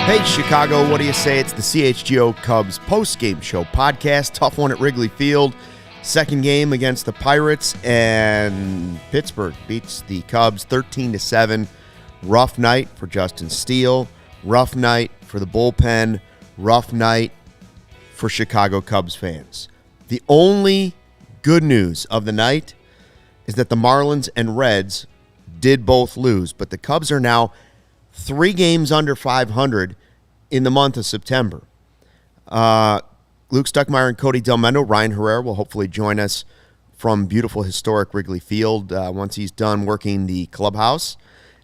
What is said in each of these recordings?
Hey, Chicago, what do you say? It's the CHGO Cubs Postgame Show podcast. Tough one at Wrigley Field. Second game against the Pirates, and Pittsburgh beats the Cubs 13-7. Rough night for Justin Steele. Rough night for the bullpen. Rough night for Chicago Cubs fans. The only good news of the night is that the Marlins and Reds did both lose, but the Cubs are now 3 games under 500 in the month of September. Luke Stuckmeyer and Cody Delmendo. Ryan Herrera will hopefully join us from beautiful, historic Wrigley Field once he's done working the clubhouse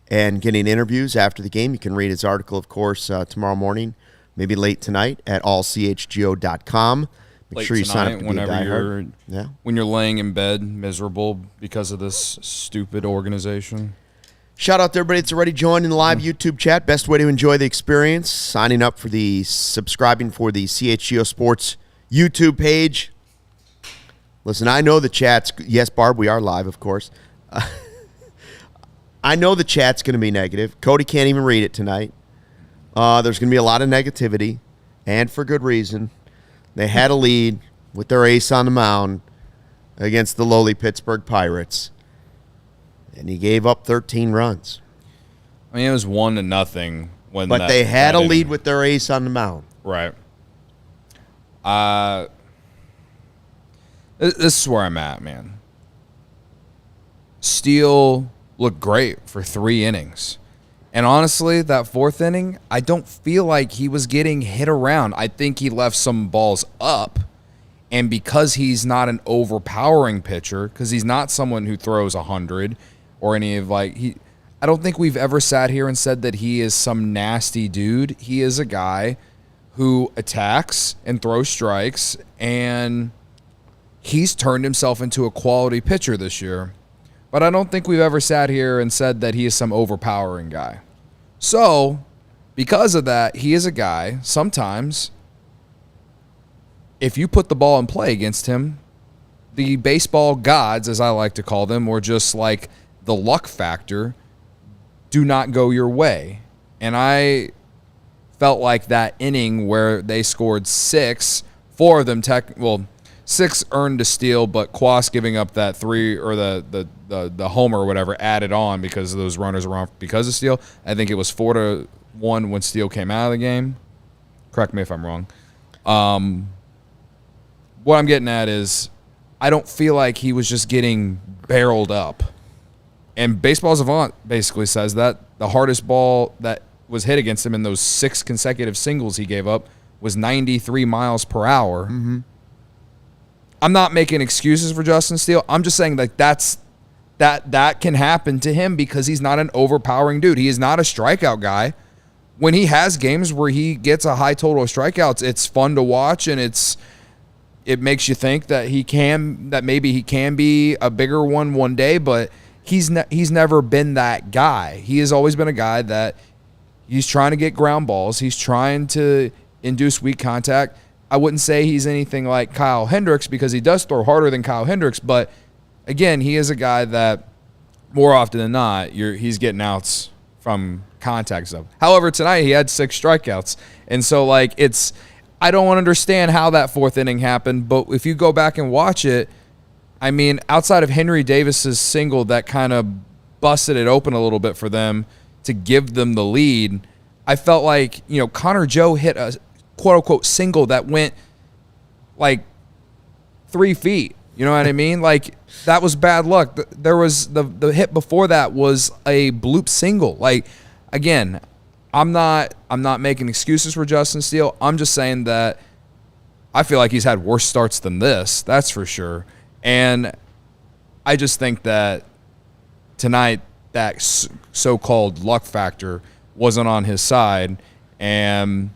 and getting interviews after the game. You can read his article, of course, tomorrow morning, maybe late tonight at allchgo.com. Make sure you sign up to be a diehard. When you're laying in bed miserable because of this stupid organization. Shout out to everybody that's already joined in the live YouTube chat. Best way to enjoy the experience, subscribing for the CHGO Sports YouTube page. Listen, I know the chat's, yes, Barb, we are live, of course. I know the chat's going to be negative. Cody can't even read it tonight. There's going to be a lot of negativity, and for good reason. They had a lead with their ace on the mound against the lowly Pittsburgh Pirates. And he gave up 13 runs. I mean, it was 1-0 when. But they had a lead with their ace on the mound. Right. This is where I'm at, man. Steele looked great for 3 innings. And honestly, that 4th inning, I don't feel like he was getting hit around. I think he left some balls up. And because he's not an overpowering pitcher, because he's not someone who throws 100 or any of I don't think we've ever sat here and said that he is some nasty dude. He is a guy who attacks and throws strikes, and he's turned himself into a quality pitcher this year. But I don't think we've ever sat here and said that he is some overpowering guy. So, because of that, he is a guy, sometimes, if you put the ball in play against him, the baseball gods, as I like to call them, or just like the luck factor, do not go your way. And I felt like that inning where they scored 6, 4 of them 6 earned to Steele, but Quas giving up that 3 or the homer or whatever added on because those runners were on because of Steele. I think it was 4-1 when Steele came out of the game. Correct me if I'm wrong. What I'm getting at is I don't feel like he was just getting barreled up. And Baseball Savant basically says that the hardest ball that was hit against him in those 6 consecutive singles he gave up was 93 miles per hour. Mm-hmm. I'm not making excuses for Justin Steele. I'm just saying that can happen to him because he's not an overpowering dude. He is not a strikeout guy. When he has games where he gets a high total of strikeouts, it's fun to watch, and it makes you think that maybe he can be a bigger one day, but he's never been that guy. He has always been a guy that he's trying to get ground balls. He's trying to induce weak contact. I wouldn't say he's anything like Kyle Hendricks because he does throw harder than Kyle Hendricks, but again, he is a guy that more often than not, he's getting outs from contact stuff. However, tonight he had 6 strikeouts, and so I don't understand how that 4th inning happened, but if you go back and watch it, I mean, outside of Henry Davis's single that kind of busted it open a little bit for them to give them the lead, I felt like, Connor Joe hit a quote-unquote single that went 3 feet. You know what I mean? That was bad luck. There was the hit before that was a bloop single. Again, I'm not making excuses for Justin Steele. I'm just saying that I feel like he's had worse starts than this. That's for sure. And I just think that tonight that so-called luck factor wasn't on his side. And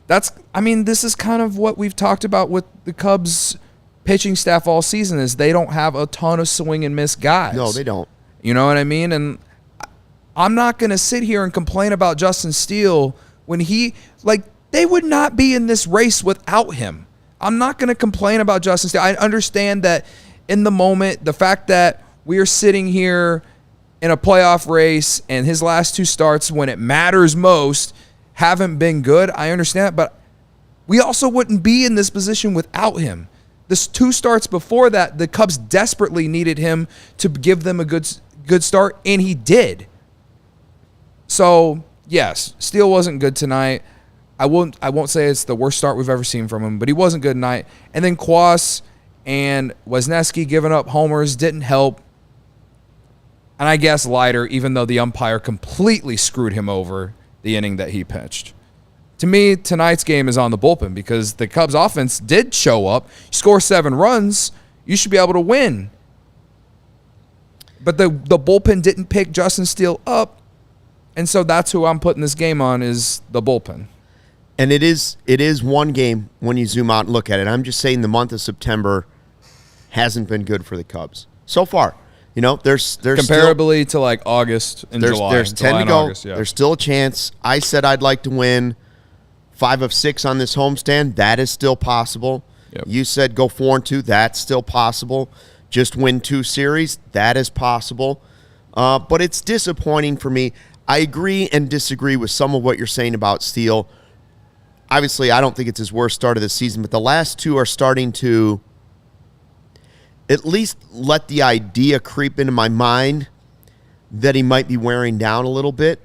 this is kind of what we've talked about with the Cubs pitching staff all season is they don't have a ton of swing and miss guys. No, they don't. You know what I mean? And I'm not going to sit here and complain about Justin Steele when they would not be in this race without him. I'm not going to complain about Justin Steele. I understand that in the moment, the fact that we are sitting here in a playoff race and his last 2 starts when it matters most, haven't been good. I understand that, but we also wouldn't be in this position without him. This 2 starts before that, the Cubs desperately needed him to give them a good start, and he did. So, yes, Steele wasn't good tonight. I won't say it's the worst start we've ever seen from him, but he wasn't good tonight. And then Kwas and Wisniewski giving up homers didn't help. And I guess Leiter, even though the umpire completely screwed him over the inning that he pitched. To me, tonight's game is on the bullpen because the Cubs offense did show up. You score 7 runs, you should be able to win. But the bullpen didn't pick Justin Steele up. And so that's who I'm putting this game on is the bullpen. And it is one game when you zoom out and look at it. I'm just saying the month of September hasn't been good for the Cubs so far. You know, there's comparably to like August and July. There's 10 to go. August, yeah. There's still a chance. I said I'd like to win 5 of 6 on this homestand. That is still possible. Yep. You said go 4-2. That's still possible. Just win 2 series. That is possible. But it's disappointing for me. I agree and disagree with some of what you're saying about Steele. Obviously, I don't think it's his worst start of the season, but the last 2 are starting to at least let the idea creep into my mind that he might be wearing down a little bit.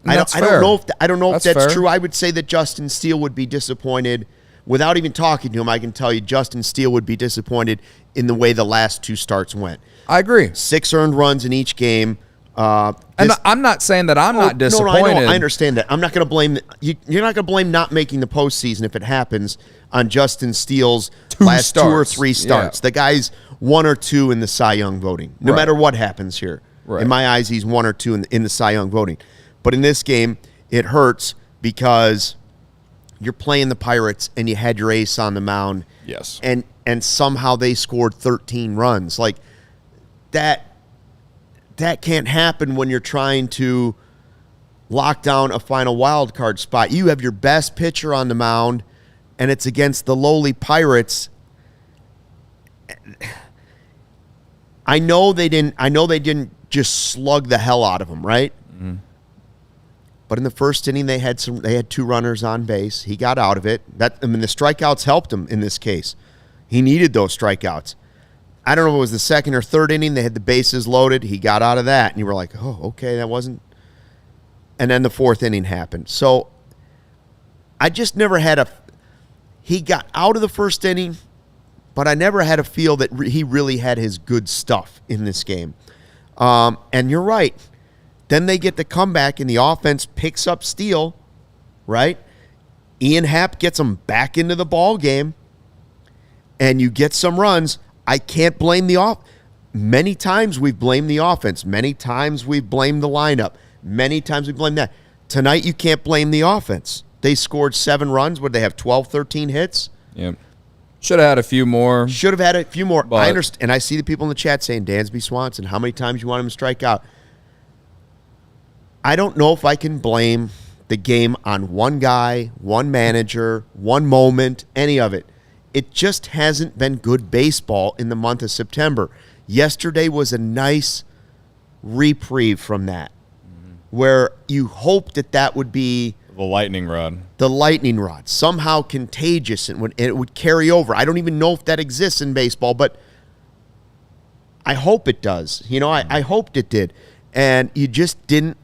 I don't know if that's true. I would say that Justin Steele would be disappointed. Without even talking to him, I can tell you Justin Steele would be disappointed in the way the last 2 starts went. I agree. 6 earned runs in each game. And I'm not saying that I'm not disappointed. No, I understand that. I'm not going to blame you're not going to blame not making the postseason if it happens on Justin Steele's last 2 or 3 starts. Yeah. The guy's 1 or 2 in the Cy Young voting. No matter what happens here. Right. In my eyes, he's 1 or 2 in the Cy Young voting. But in this game, it hurts because you're playing the Pirates and you had your ace on the mound. Yes. And somehow they scored 13 runs. Like that can't happen when you're trying to lock down a final wild card spot. You have your best pitcher on the mound, and it's against the lowly Pirates. I know they didn't just slug the hell out of him, right? Mm-hmm. But in the first inning, they had 2 runners on base. He got out of it. The strikeouts helped him in this case. He needed those strikeouts. I don't know if it was the second or third inning. They had the bases loaded. He got out of that. And you were like, oh, okay, that wasn't. And then the 4th inning happened. So I just never had he got out of the first inning, but I never had a feel that he really had his good stuff in this game. And you're right. Then they get the comeback and the offense picks up Steele, right? Ian Happ gets them back into the ball game and you get some runs. I can't blame the offense. Many times we've blamed the offense. Many times we've blamed the lineup. Many times we blame that. Tonight you can't blame the offense. They scored 7 runs. Would they have 12, 13 hits? Yep. Should have had a few more. Should have had a few more. But I understand. And I see the people in the chat saying, Dansby Swanson, how many times you want him to strike out? I don't know if I can blame the game on one guy, one manager, one moment, any of it. It just hasn't been good baseball in the month of September. Yesterday was a nice reprieve from that, where you hoped that would be the lightning rod. The lightning rod, somehow contagious, and it would carry over. I don't even know if that exists in baseball, but I hope it does. You know, I hoped it did. And you just didn't.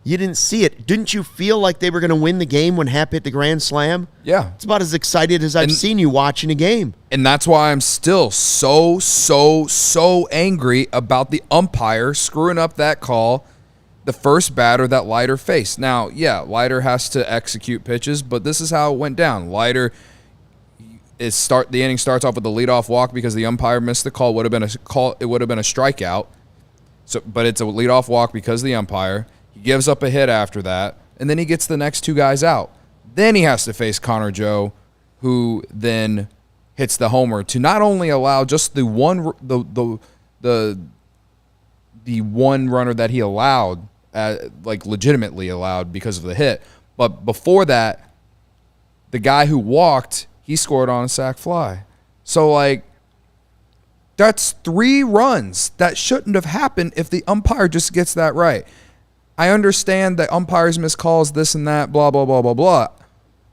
You didn't see it. Didn't you feel like they were going to win the game when Happ hit the grand slam? Yeah. It's about as excited as I've seen you watching a game. And that's why I'm still so angry about the umpire screwing up that call, the first batter that Leiter faced. Now, yeah, Leiter has to execute pitches, but this is how it went down. Leiter, the inning starts off with a leadoff walk because the umpire missed the call. It would have been a strikeout. But it's a leadoff walk because of the umpire. He gives up a hit after that, and then he gets the next 2 guys out. Then he has to face Connor Joe, who then hits the homer to not only allow just the one runner that he allowed, legitimately allowed because of the hit, but before that, the guy who walked, he scored on a sac fly. So, that's 3 runs that shouldn't have happened if the umpire just gets that right. I understand that umpires miss calls, this and that, blah, blah, blah, blah, blah.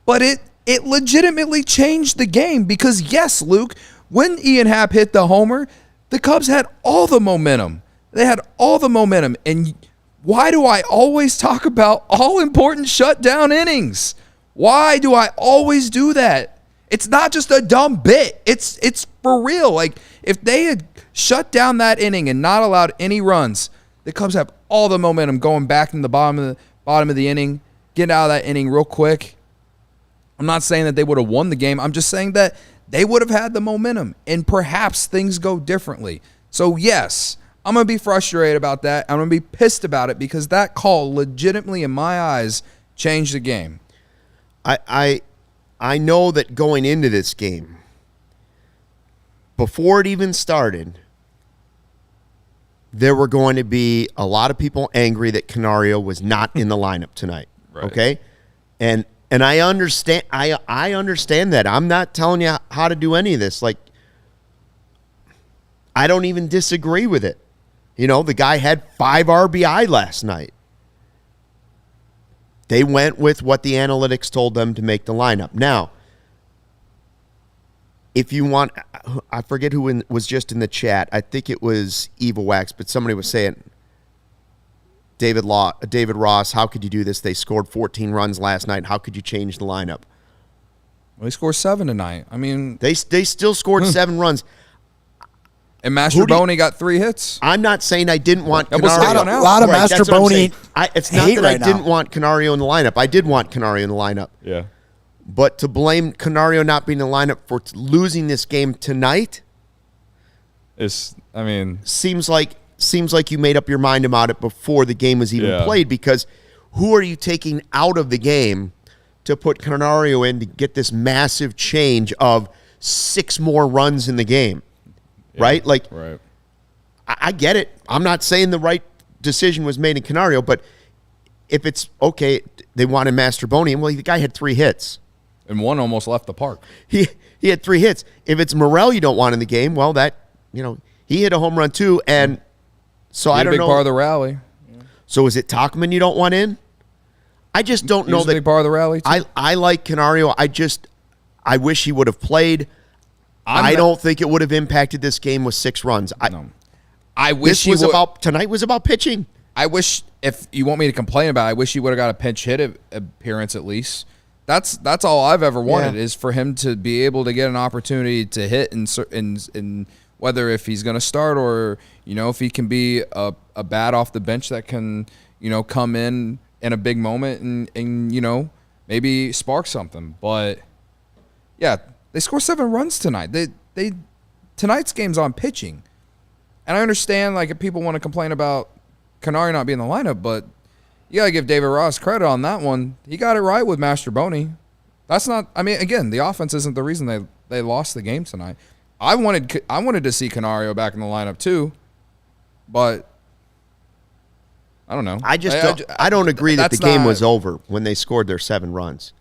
But it legitimately changed the game because, yes, Luke, when Ian Happ hit the homer, the Cubs had all the momentum. They had all the momentum. And why do I always talk about all-important shutdown innings? Why do I always do that? It's not just a dumb bit. It's for real. Like, if they had shut down that inning and not allowed any runs, the Cubs have all the momentum going back in the bottom of the inning, getting out of that inning real quick. I'm not saying that they would have won the game. I'm just saying that they would have had the momentum, and perhaps things go differently. So, yes, I'm going to be frustrated about that. I'm going to be pissed about it because that call legitimately, in my eyes, changed the game. I know that going into this game, before it even started, there were going to be a lot of people angry that Canario was not in the lineup tonight. Right. Okay? And I understand I understand that. I'm not telling you how to do any of this. Like, I don't even disagree with it. You know, the guy had 5 RBI last night. They went with what the analytics told them to make the lineup. Now, if you want, I forget who was just in the chat. I think it was Eva Wax, but somebody was saying, David Ross, how could you do this? They scored 14 runs last night. How could you change the lineup? Well, they scored 7 tonight. I mean, they still scored 7 runs. And Mastroboni got 3 hits. I'm not saying I didn't want That was Canario. a lot of Mastroboni. It's not that I didn't now. want Canario in the lineup. I did want Canario in the lineup. Yeah. But to blame Canario not being in the lineup for losing this game tonight seems like you made up your mind about it before the game was even played, because who are you taking out of the game to put Canario in to get this massive change of 6 more runs in the game? Right? Like, right. I get it. I'm not saying the right decision was made in Canario, but if it's okay, they wanted Mastroboni, well, the guy had 3 hits. And one almost left the park. He had 3 hits. If it's Morel you don't want in the game, well, he hit a home run too, and so I don't know. Big part of the rally. So is it Tauchman you don't want in? I just don't know that. Big part of the rally too. I like Canario. I wish he would have played. I don't think it would have impacted this game with 6 runs. I wish tonight was about pitching. I wish, if you want me to complain about it, I wish he would have got a pinch hit appearance at least. That's all I've ever wanted is for him to be able to get an opportunity to hit in whether if he's going to start or if he can be a bat off the bench that can come in a big moment and maybe spark something. But yeah, they scored 7 runs tonight. Tonight's game's on pitching, and I understand like if people want to complain about Canario not being in the lineup, but you gotta give David Ross credit on that one. He got it right with Mastroboni. That's not. I mean, again, the offense isn't the reason they lost the game tonight. I wanted to see Canario back in the lineup too, but I don't know. I don't agree that the game was over when they scored their 7 runs.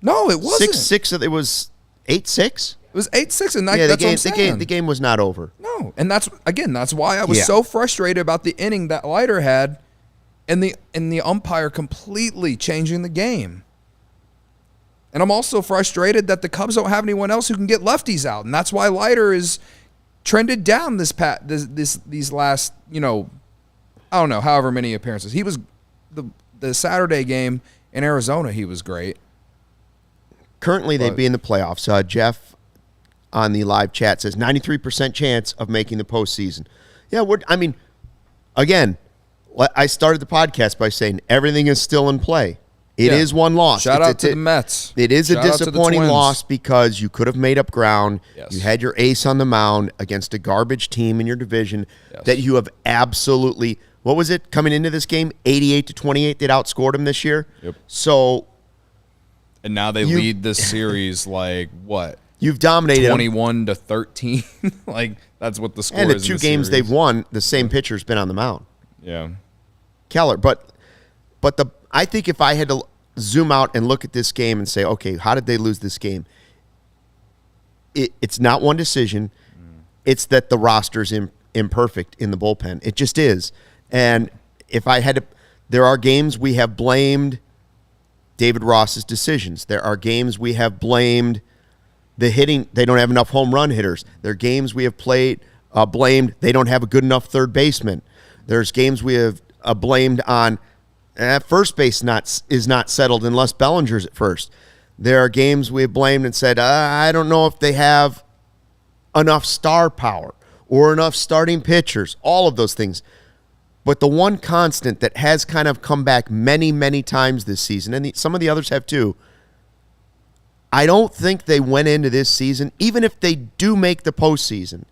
No, it wasn't. 6-6. It was 8-6. It was 8-6, and that's what I'm saying. The game was not over. No, and that's why I was so frustrated about the inning that Leiter had, and the umpire completely changing the game. And I'm also frustrated that the Cubs don't have anyone else who can get lefties out, and that's why Leiter is trended down these last I don't know however many appearances. He was the Saturday game in Arizona. He was great. Currently, they'd be in the playoffs. Jeff on the live chat says 93% chance of making the postseason. Yeah, again, I started the podcast by saying everything is still in play. It is one loss. Shout out to the Mets. It is a disappointing loss because you could have made up ground. Yes. You had your ace on the mound against a garbage team in your division that you have absolutely, what was it, coming into this game? 88-28, they'd outscored them this year. Yep. So, and now they lead this series like what? You've dominated 21-13. Like that's what the score is. And the 2 games they've won, the same pitcher's been on the mound. Yeah. Keller, but I think if I had to zoom out and look at this game and say, okay, how did they lose this game? It's not one decision. It's that the roster's imperfect in the bullpen. It just is. And if I had to, There are games we have blamed David Ross's decisions. There are games we have blamed the hitting. They don't have enough home run hitters. There are games we have blamed they don't have a good enough third baseman. There's games we have blamed on first base is not settled unless Bellinger's at first. There are games we have blamed and said, I don't know if they have enough star power or enough starting pitchers, all of those things. But the one constant that has kind of come back many, many times this season, and some of the others have too, I don't think they went into this season, even if they do make the postseason,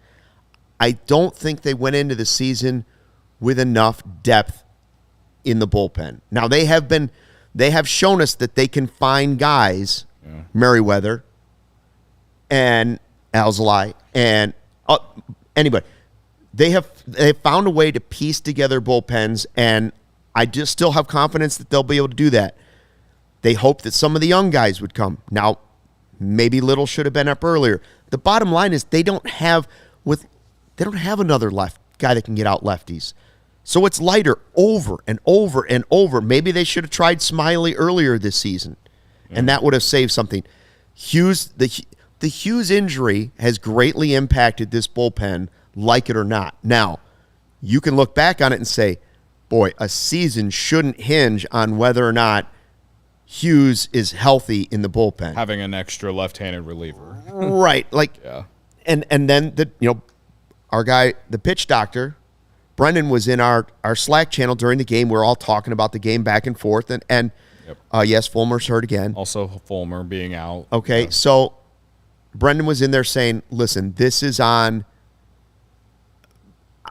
I don't think they went into the season with enough depth in the bullpen. Now, they have shown us that they can find guys, Merriweather and ALLCITY and anybody. They have found a way to piece together bullpens, and I just still have confidence that they'll be able to do that. They hope that some of the young guys would come. Now, maybe Little should have been up earlier. The bottom line is they don't have another left guy that can get out lefties. So it's lighter over and over and over. Maybe they should have tried Smiley earlier this season, and that would have saved something. The Hughes injury has greatly impacted this bullpen, like it or not. Now, you can look back on it and say, boy, a season shouldn't hinge on whether or not Hughes is healthy in the bullpen. Having an extra left-handed reliever. Right. And then our guy, the pitch doctor, Brendan, was in our Slack channel during the game. We're all talking about the game back and forth. And yes, Fulmer's hurt again. Also Fulmer being out. Okay, so Brendan was in there saying, listen, this is on.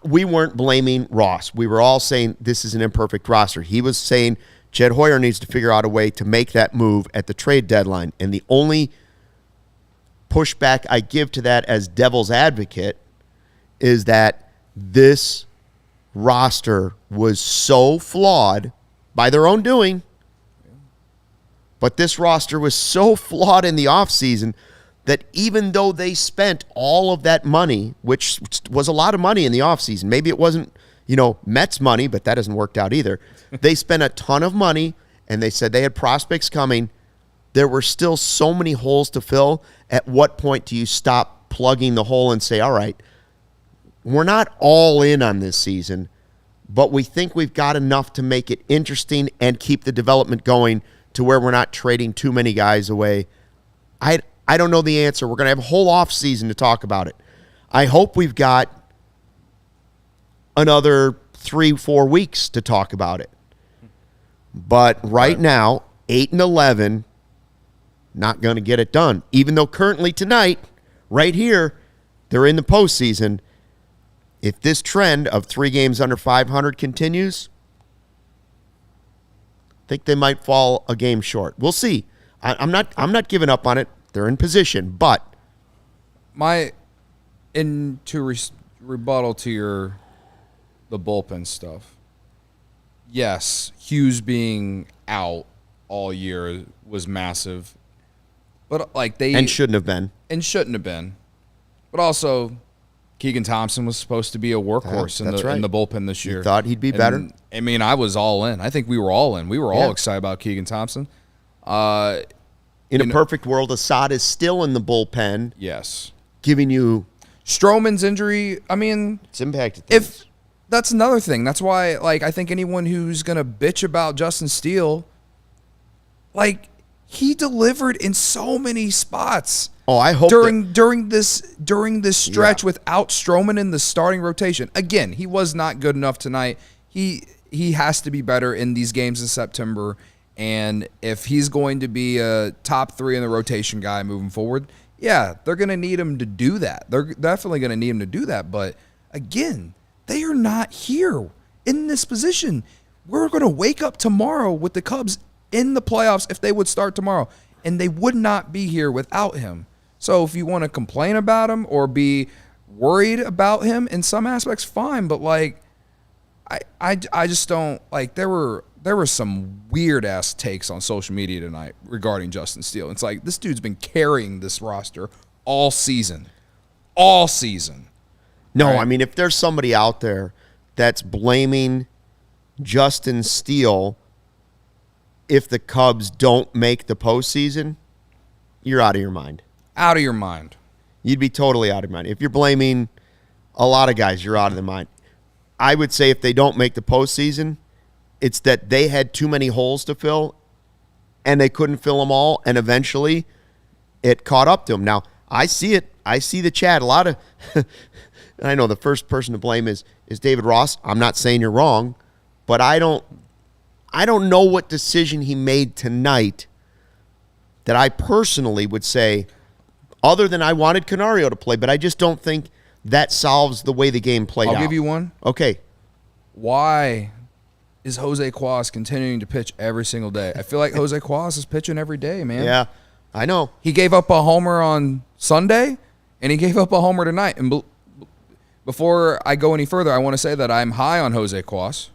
We weren't blaming Ross. We were all saying this is an imperfect roster. He was saying Jed Hoyer needs to figure out a way to make that move at the trade deadline. And the only pushback I give to that as devil's advocate is that this roster was so flawed by their own doing, but this roster was so flawed in the offseason that even though they spent all of that money, which was a lot of money in the offseason, maybe it wasn't, Mets money, but that hasn't worked out either. They spent a ton of money, and they said they had prospects coming. There were still so many holes to fill. At what point do you stop plugging the hole and say, all right, we're not all in on this season, but we think we've got enough to make it interesting and keep the development going to where we're not trading too many guys away. I don't know the answer. We're going to have a whole off season to talk about it. I hope we've got another 3-4 weeks to talk about it. But right now, 8-11, not going to get it done. Even though currently tonight, right here, they're in the postseason. If this trend of 3 games under 500 continues, I think they might fall a game short. We'll see. I'm not giving up on it. They're in position, but rebuttal to the bullpen stuff. Yes, Hughes being out all year was massive, but shouldn't have been. But also, Keegan Thompson was supposed to be a workhorse in the bullpen this year. You thought he'd be better? I mean, I was all in. I think we were all in. We were all excited about Keegan Thompson. In a perfect world, Assad is still in the bullpen. Yes. Giving you Stroman's injury, I mean, it's impacted things. That's another thing. That's why, I think anyone who's going to bitch about Justin Steele, he delivered in so many spots. Oh, I hope during this stretch without Stroman in the starting rotation. Again, he was not good enough tonight. He has to be better in these games in September. And if he's going to be a top 3 in the rotation guy moving forward, they're going to need him to do that. They're definitely going to need him to do that. But again, they are not here in this position. We're going to wake up tomorrow with the Cubs in the playoffs if they would start tomorrow, and they would not be here without him. So if you want to complain about him or be worried about him in some aspects, fine. But I just don't there were some weird-ass takes on social media tonight regarding Justin Steele. It's this dude's been carrying this roster all season. All season. No, right? I mean, if there's somebody out there that's blaming Justin Steele if the Cubs don't make the postseason, you're out of your mind. Out of your mind. You'd be totally out of your mind. If you're blaming a lot of guys, you're out of their mind. I would say if they don't make the postseason, it's that they had too many holes to fill and they couldn't fill them all, and eventually it caught up to them. Now, I see it. I see the chat. A lot of I know the first person to blame is David Ross. I'm not saying you're wrong, but I don't know what decision he made tonight that I personally would say, other than I wanted Canario to play, but I just don't think that solves the way the game played out. I'll give you one. Okay. Why is Jose Cuas continuing to pitch every single day? I feel like Jose Cuas is pitching every day, man. Yeah, I know. He gave up a homer on Sunday, and he gave up a homer tonight. And before I go any further, I want to say that I'm high on Jose Cuas.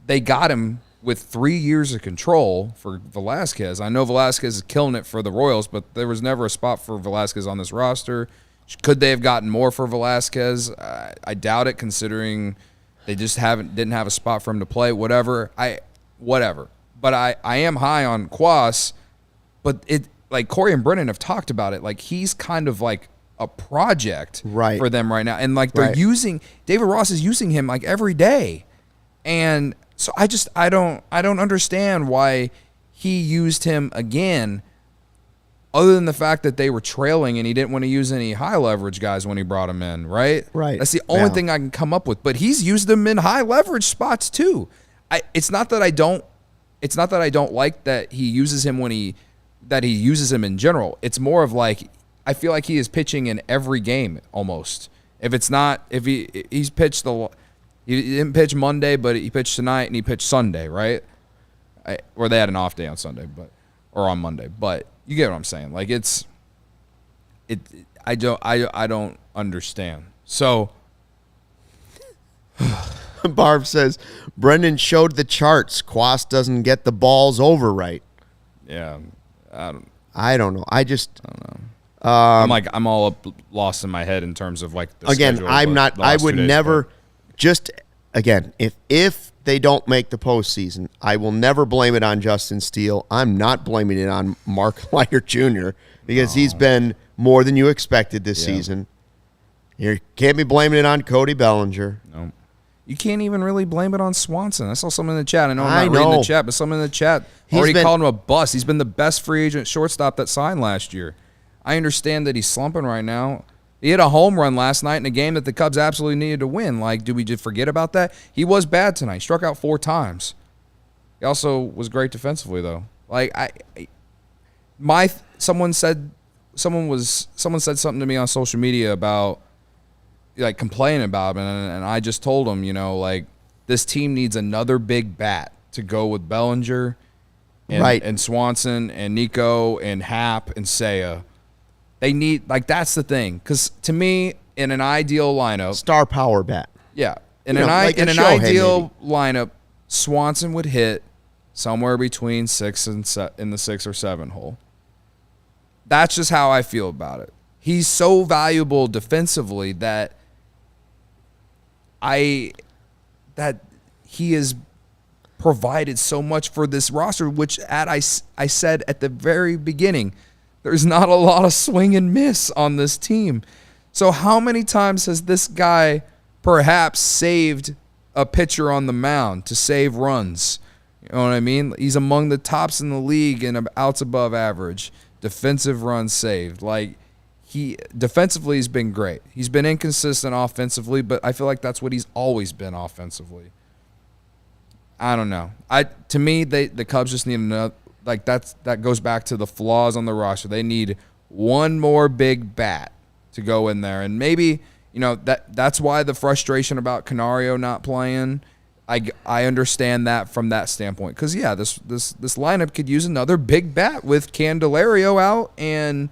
They got him with 3 years of control for Velasquez. I know Velasquez is killing it for the Royals, but there was never a spot for Velasquez on this roster. Could they have gotten more for Velasquez? I doubt it, considering they just didn't have a spot for him to play. Whatever. But I am high on Cuas, but it, like Corey and Brennan have talked about it, like he's kind of like a project for them right now. And like they're using David Ross is using him like every day. And so I don't understand why he used him again, other than the fact that they were trailing and he didn't want to use any high leverage guys when he brought him in, right? Right. That's the only thing I can come up with. But he's used them in high leverage spots too. It's not that I don't like that he uses him that he uses him in general. It's more of like I feel like he is pitching in every game almost. He didn't pitch Monday, but he pitched tonight and he pitched Sunday, right? Or they had an off day on Sunday, or on Monday. But you get what I'm saying. Like I don't understand. So Barb says Brendan showed the charts. Cuas doesn't get the balls over right. Yeah, I don't know. I don't know. I'm all up lost in my head in terms of like the again. schedule, I'm not. I would never. Just again, if they don't make the postseason, I will never blame it on Justin Steele. I'm not blaming it on Mark Leiter Jr. because he's been more than you expected this season. You can't be blaming it on Cody Bellinger. No. You can't even really blame it on Swanson. I saw someone in the chat. I know I'm not reading the chat, but someone in the chat already called him a bust. He's been the best free agent shortstop that signed last year. I understand that he's slumping right now. He hit a home run last night in a game that the Cubs absolutely needed to win. Like, do we just forget about that? He was bad tonight. Struck out 4 times. He also was great defensively, though. Like, someone said something to me on social media about like complaining about him, and I just told him, like this team needs another big bat to go with Bellinger, and Swanson and Nico and Happ and Seiya. They need, like, that's the thing. Because to me, in an ideal lineup, star power bat. Yeah, in an ideal lineup, Swanson would hit somewhere between 6 and in the 6 or 7 hole. That's just how I feel about it. He's so valuable defensively that he has provided so much for this roster, which I said at the very beginning, there's not a lot of swing and miss on this team. So how many times has this guy perhaps saved a pitcher on the mound to save runs? You know what I mean? He's among the tops in the league in outs above average, defensive runs saved. Like, defensively has been great. He's been inconsistent offensively, but I feel like that's what he's always been offensively. I don't know. To me, the Cubs just need another. Like, that goes back to the flaws on the roster. They need one more big bat to go in there, and maybe that's why the frustration about Canario not playing. I understand that from that standpoint, because this lineup could use another big bat with Candelario out and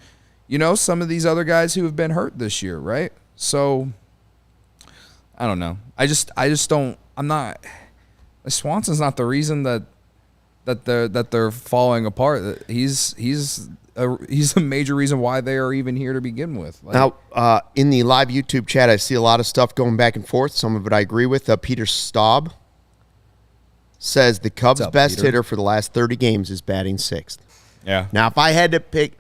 some of these other guys who have been hurt this year, right? So I don't know. I just don't. I'm not. Swanson's not the reason that they're falling apart. He's a major reason why they are even here to begin with. Like, now, in the live YouTube chat, I see a lot of stuff going back and forth. Some of it I agree with. Peter Staub says the Cubs' What's up, best Peter? hitter for the last 30 games is batting sixth. Yeah. Now, if I had to pick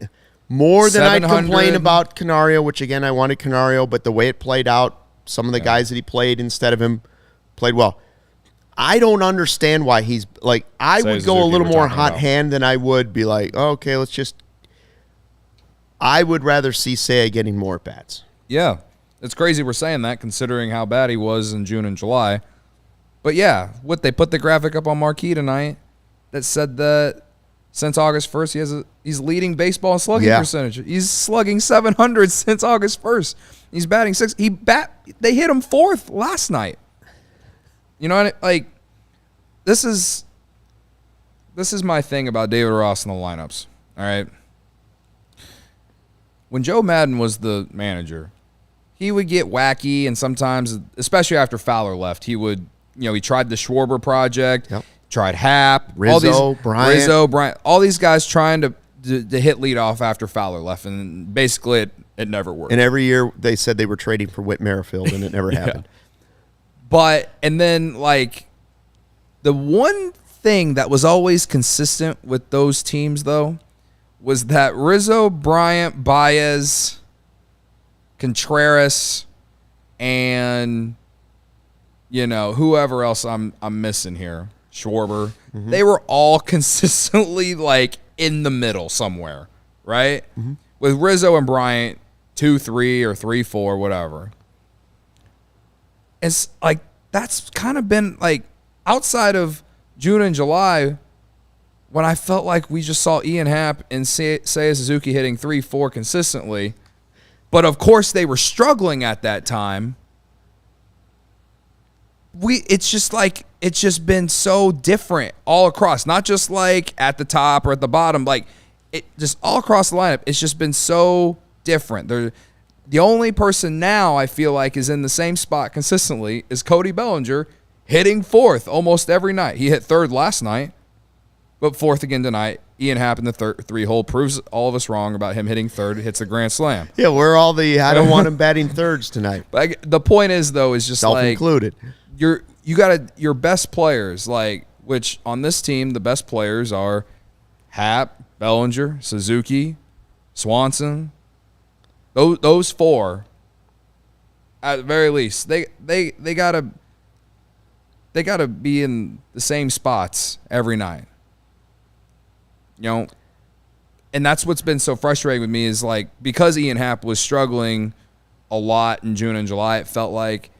more than I 700. complain about Canario, which, again, I wanted Canario, but the way it played out, some of the guys that he played instead of him played well. I don't understand why he's like, I Say would go a Suzuki little we're more talking hot about. hand than I would be like, oh, okay, let's just. I would rather see Seiya getting more at bats. Yeah. It's crazy we're saying that considering how bad he was in June and July. But yeah, they put the graphic up on Marquee tonight that said that since August 1st, he's leading baseball in slugging percentage. He's slugging 700 since August 1st. He's batting sixth. They hit him fourth last night. You know, like this is my thing about David Ross in the lineups. All right. When Joe Madden was the manager, he would get wacky, and sometimes, especially after Fowler left, he would, he tried the Schwarber project, tried Happ, Rizzo, Bryant, all these guys trying to hit leadoff after Fowler left, and basically it never worked. And every year they said they were trading for Whit Merrifield, and it never happened. And then, like, the one thing that was always consistent with those teams, though, was that Rizzo, Bryant, Baez, Contreras, and, whoever else I'm missing here, Schwarber, they were all consistently, like, in the middle somewhere, right? With Rizzo and Bryant, 2-3 or 3-4, whatever. It's like that's kind of been like outside of June and July when I felt like we just saw Ian Happ and Seiya Suzuki hitting 3-4 consistently. But of course they were struggling at that time. It's just been so different all across, not just like at the top or at the bottom, like it just all across the lineup. It's just been so different. The only person now I feel like is in the same spot consistently is Cody Bellinger, hitting fourth almost every night. He hit third last night, but fourth again tonight. Ian Happ in the three hole proves all of us wrong about him hitting third. Hits a grand slam. Yeah, we're all I don't want him batting thirds tonight. But the point is, though, is just self-included. You got your best players, like, which on this team the best players are Happ, Bellinger, Suzuki, Swanson. Those four, at the very least, they gotta be in the same spots every night. And that's what's been so frustrating with me is like because Ian Happ was struggling a lot in June and July, it felt like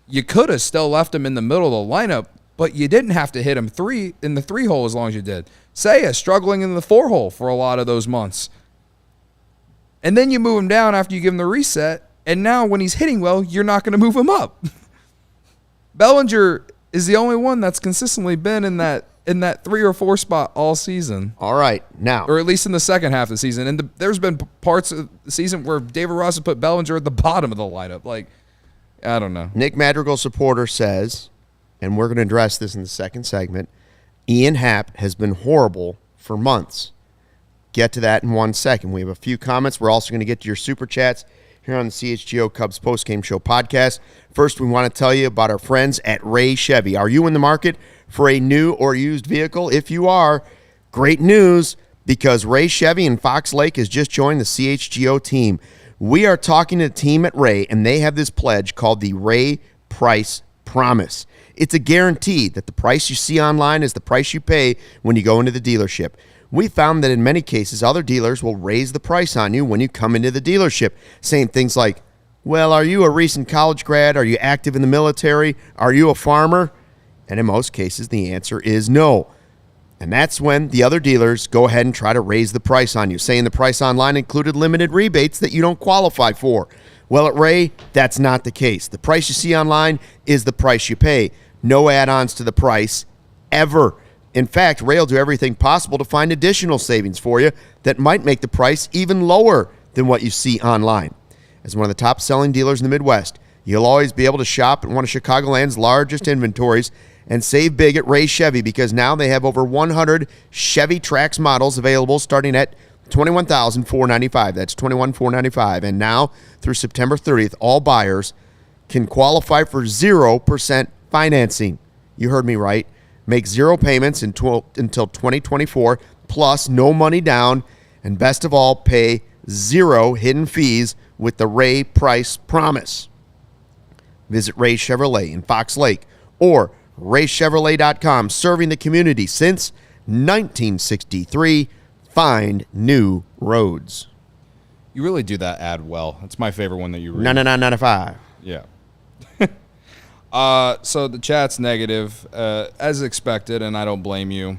you could have still left him in the middle of the lineup, but you didn't have to hit him in the 3 hole as long as you did. Seiya struggling in the 4 hole for a lot of those months. And then you move him down after you give him the reset, and now when he's hitting well, you're not going to move him up. Bellinger is the only one that's consistently been in that 3 or 4 spot all season. All right, now. Or at least in the second half of the season. And there's been parts of the season where David Ross has put Bellinger at the bottom of the lineup. Like, I don't know. Nick Madrigal supporter says, and we're going to address this in the second segment, Ian Happ has been horrible for months. Get to that in 1 second. We have a few comments. We're also going to get to your super chats here on the CHGO Cubs Postgame Show podcast. First, we want to tell you about our friends at Ray Chevy. Are you in the market for a new or used vehicle? If you are, great news, because Ray Chevy in Fox Lake has just joined the CHGO team. We are talking to the team at Ray, and they have this pledge called the Ray Price Promise. It's a guarantee that the price you see online is the price you pay when you go into the dealership. We found that in many cases, other dealers will raise the price on you when you come into the dealership, saying things like, well, are you a recent college grad? Are you active in the military? Are you a farmer? And in most cases, the answer is no. And that's when the other dealers go ahead and try to raise the price on you, saying the price online included limited rebates that you don't qualify for. Well, at Ray, that's not the case. The price you see online is the price you pay. No add-ons to the price, ever. In fact, Ray will do everything possible to find additional savings for you that might make the price even lower than what you see online. As one of the top-selling dealers in the Midwest, you'll always be able to shop at one of Chicagoland's largest inventories and save big at Ray Chevy because now they have over 100 Chevy Trax models available starting at $21,495. That's $21,495. And now, through September 30th, all buyers can qualify for 0% financing. You heard me right. Make 0 payments until 2024, plus no money down, and best of all, pay 0 hidden fees with the Ray Price Promise. Visit Ray Chevrolet in Fox Lake or raychevrolet.com, serving the community since 1963. Find new roads. You really do that ad well. That's my favorite one that you read. 99.95. Yeah. So the chat's negative, as expected, and I don't blame you.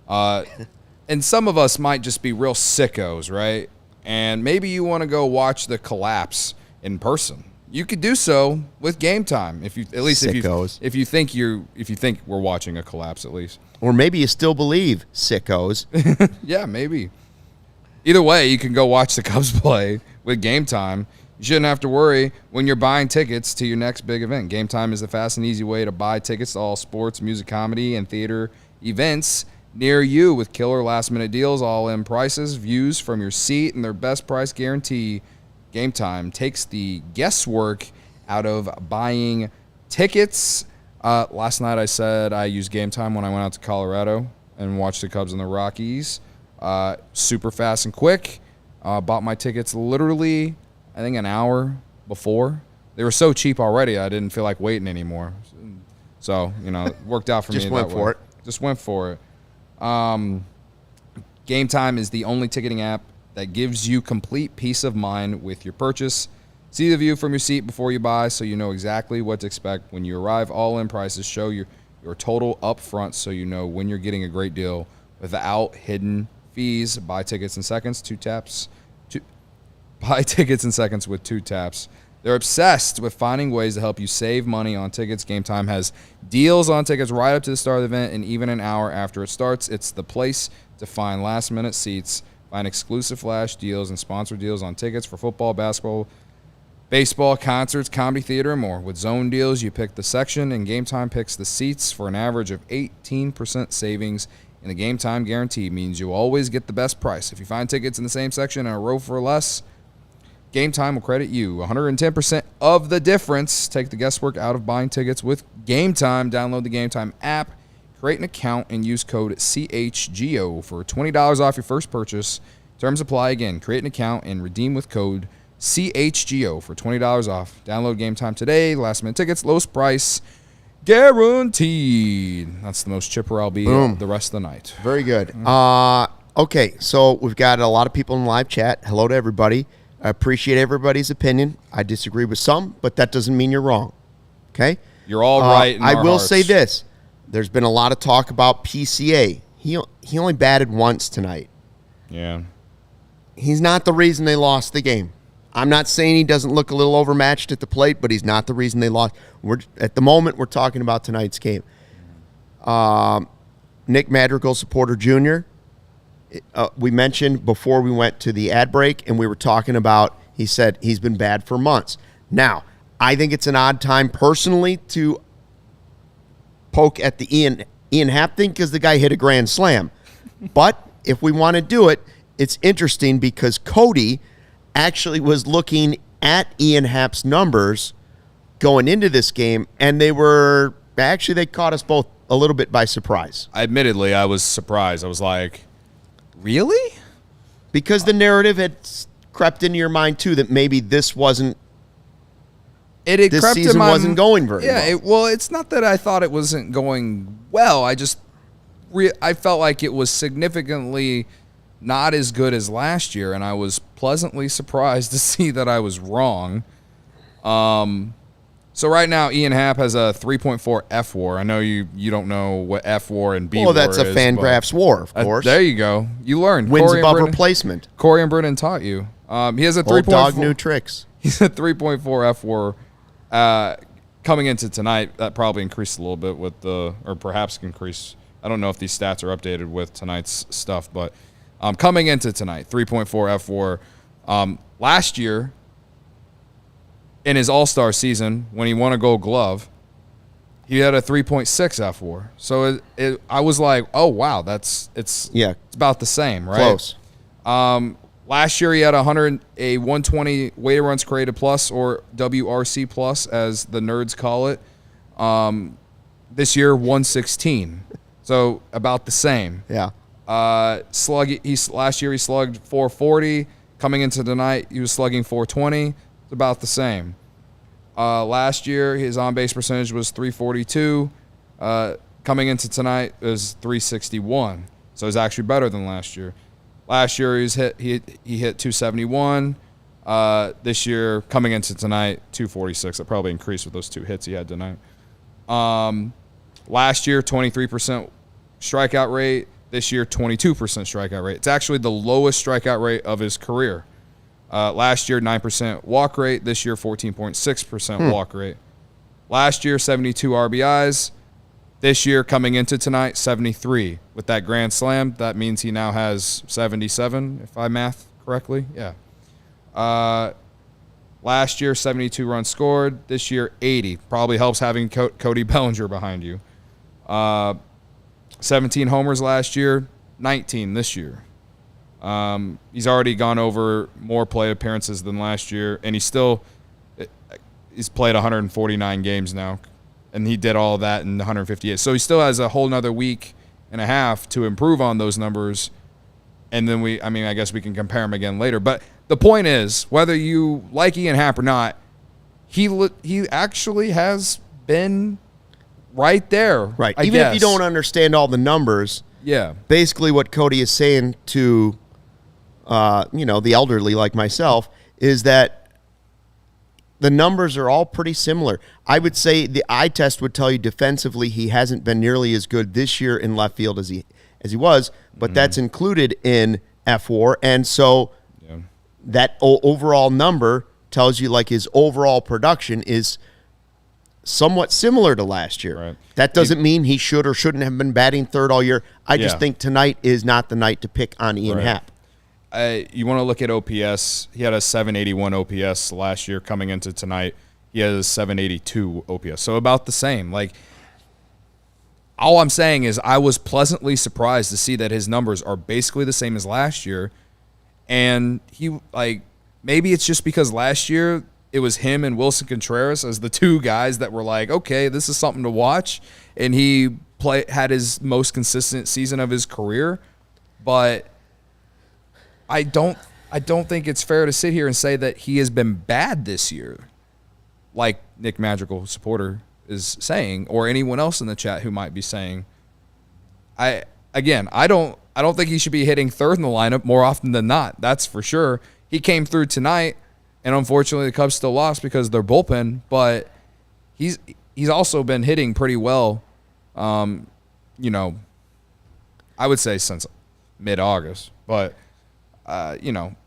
And some of us might just be real sickos, right? And maybe you want to go watch the collapse in person. You could do so with Game Time, if you think we're watching a collapse, at least. Or maybe you still believe, sickos. Yeah, maybe. Either way, you can go watch the Cubs play with Game Time. You shouldn't have to worry when you're buying tickets to your next big event. Game Time is the fast and easy way to buy tickets to all sports, music, comedy, and theater events near you with killer last-minute deals, all-in prices, views from your seat, and their best price guarantee. Game Time takes the guesswork out of buying tickets. Last night I said I used Game Time when I went out to Colorado and watched the Cubs and the Rockies. Super fast and quick. Bought my tickets literally, I think, an hour before. They were so cheap already, I didn't feel like waiting anymore. So, it worked out for me. Just went for it. Just went for it. Game Time is the only ticketing app that gives you complete peace of mind with your purchase. See the view from your seat before you buy so you know exactly what to expect when you arrive. All-in prices show your total up front so you know when you're getting a great deal without hidden fees. Buy tickets in seconds, Buy tickets in seconds with 2 taps. They're obsessed with finding ways to help you save money on tickets. Game Time has deals on tickets right up to the start of the event and even an hour after it starts. It's the place to find last-minute seats, find exclusive flash deals and sponsor deals on tickets for football, basketball, baseball, concerts, comedy, theater, and more. With zone deals, you pick the section, and Game Time picks the seats for an average of 18% savings. And the Game Time guarantee means you always get the best price. If you find tickets in the same section in a row for less, Game Time will credit you 110% of the difference. Take the guesswork out of buying tickets with Game Time. Download the Game Time app, create an account, and use code CHGO for $20 off your first purchase. Terms apply. Again, create an account and redeem with code CHGO for $20 off. Download Game Time today. Last minute tickets, lowest price guaranteed. That's the most chipper I'll be the rest of the night. Very good. Okay, so we've got a lot of people in live chat. Hello to everybody. I appreciate everybody's opinion. I disagree with some, but that doesn't mean you're wrong. Okay? You're all right in I our will hearts. say this. There's been a lot of talk about PCA. He only batted once tonight. Yeah. He's not the reason they lost the game. I'm not saying he doesn't look a little overmatched at the plate, but he's not the reason they lost. At the moment, we're talking about tonight's game. Nick Madrigal, supporter Jr., we mentioned before we went to the ad break, and we were talking about, he said he's been bad for months. Now, I think it's an odd time personally to poke at the Ian Happ thing because the guy hit a grand slam. But if we want to do it, it's interesting because Cody actually was looking at Ian Happ's numbers going into this game, and they caught us both a little bit by surprise. Admittedly, I was surprised. I was like, really? Because the narrative had crept into your mind, too, that maybe this wasn't this season wasn't going very well. Well, it's not that I thought it wasn't going well. I felt like it was significantly not as good as last year, and I was pleasantly surprised to see that I was wrong. So right now, Ian Happ has a 3.4 F-WAR. I know you don't know what F-WAR and B-WAR is. Well, that's a Fangraphs WAR, of course. There you go. You learned. Wins above replacement. Corey and Brennan taught you. He has a 3.4. Old dog, new tricks. He's a 3.4 F-WAR. Coming into tonight, that probably increased a little bit or perhaps increased. I don't know if these stats are updated with tonight's stuff, but coming into tonight, 3.4 F-WAR. Last year, in his All-Star season, when he won a Gold Glove, he had a 3.6 F-WAR. So I was like, oh wow, it's about the same, right? Close. Last year he had a 120 weighted runs created plus, or WRC plus, as the nerds call it. this year 116. So about the same. Yeah. Last year he slugged 440. Coming into tonight, he was slugging 420. It's about the same. Last year, his on-base percentage was 342. Coming into tonight, it was 361. So it's actually better than last year. Last year, he hit 271. This year, coming into tonight, 246. That probably increased with those 2 hits he had tonight. Last year, 23% strikeout rate. This year, 22% strikeout rate. It's actually the lowest strikeout rate of his career. Last year, 9% walk rate. This year, 14.6% walk rate. Last year, 72 RBIs. This year, coming into tonight, 73. With that grand slam, that means he now has 77, if I math correctly. Yeah. Last year, 72 runs scored. This year, 80. Probably helps having Cody Bellinger behind you. 17 homers last year, 19 this year. He's already gone over more plate appearances than last year, and he's played 149 games now, and he did all of that in 158. So he still has a whole nother week and a half to improve on those numbers, and then I guess we can compare him again later. But the point is, whether you like Ian Happ or not, he actually has been right there. Right. Even if you don't understand all the numbers, yeah. Basically what Cody is saying to, the elderly like myself is that the numbers are all pretty similar. I would say the eye test would tell you defensively he hasn't been nearly as good this year in left field as he was, but that's included in F4. And so that overall number tells you like his overall production is somewhat similar to last year. Right. That doesn't mean he should or shouldn't have been batting third all year. I just think tonight is not the night to pick on Ian Happ. You want to look at OPS. He had a 781 OPS last year. Coming into tonight, he has a 782 OPS. So about the same. Like, all I'm saying is I was pleasantly surprised to see that his numbers are basically the same as last year. And maybe it's just because last year it was him and Wilson Contreras as the two guys that were like, okay, this is something to watch. And he had his most consistent season of his career. But I don't think it's fair to sit here and say that he has been bad this year, like Nick Magical supporter is saying, or anyone else in the chat who might be saying. I don't think he should be hitting third in the lineup more often than not. That's for sure. He came through tonight. And unfortunately, the Cubs still lost because of their bullpen. But he's also been hitting pretty well, I would say since mid-August. But,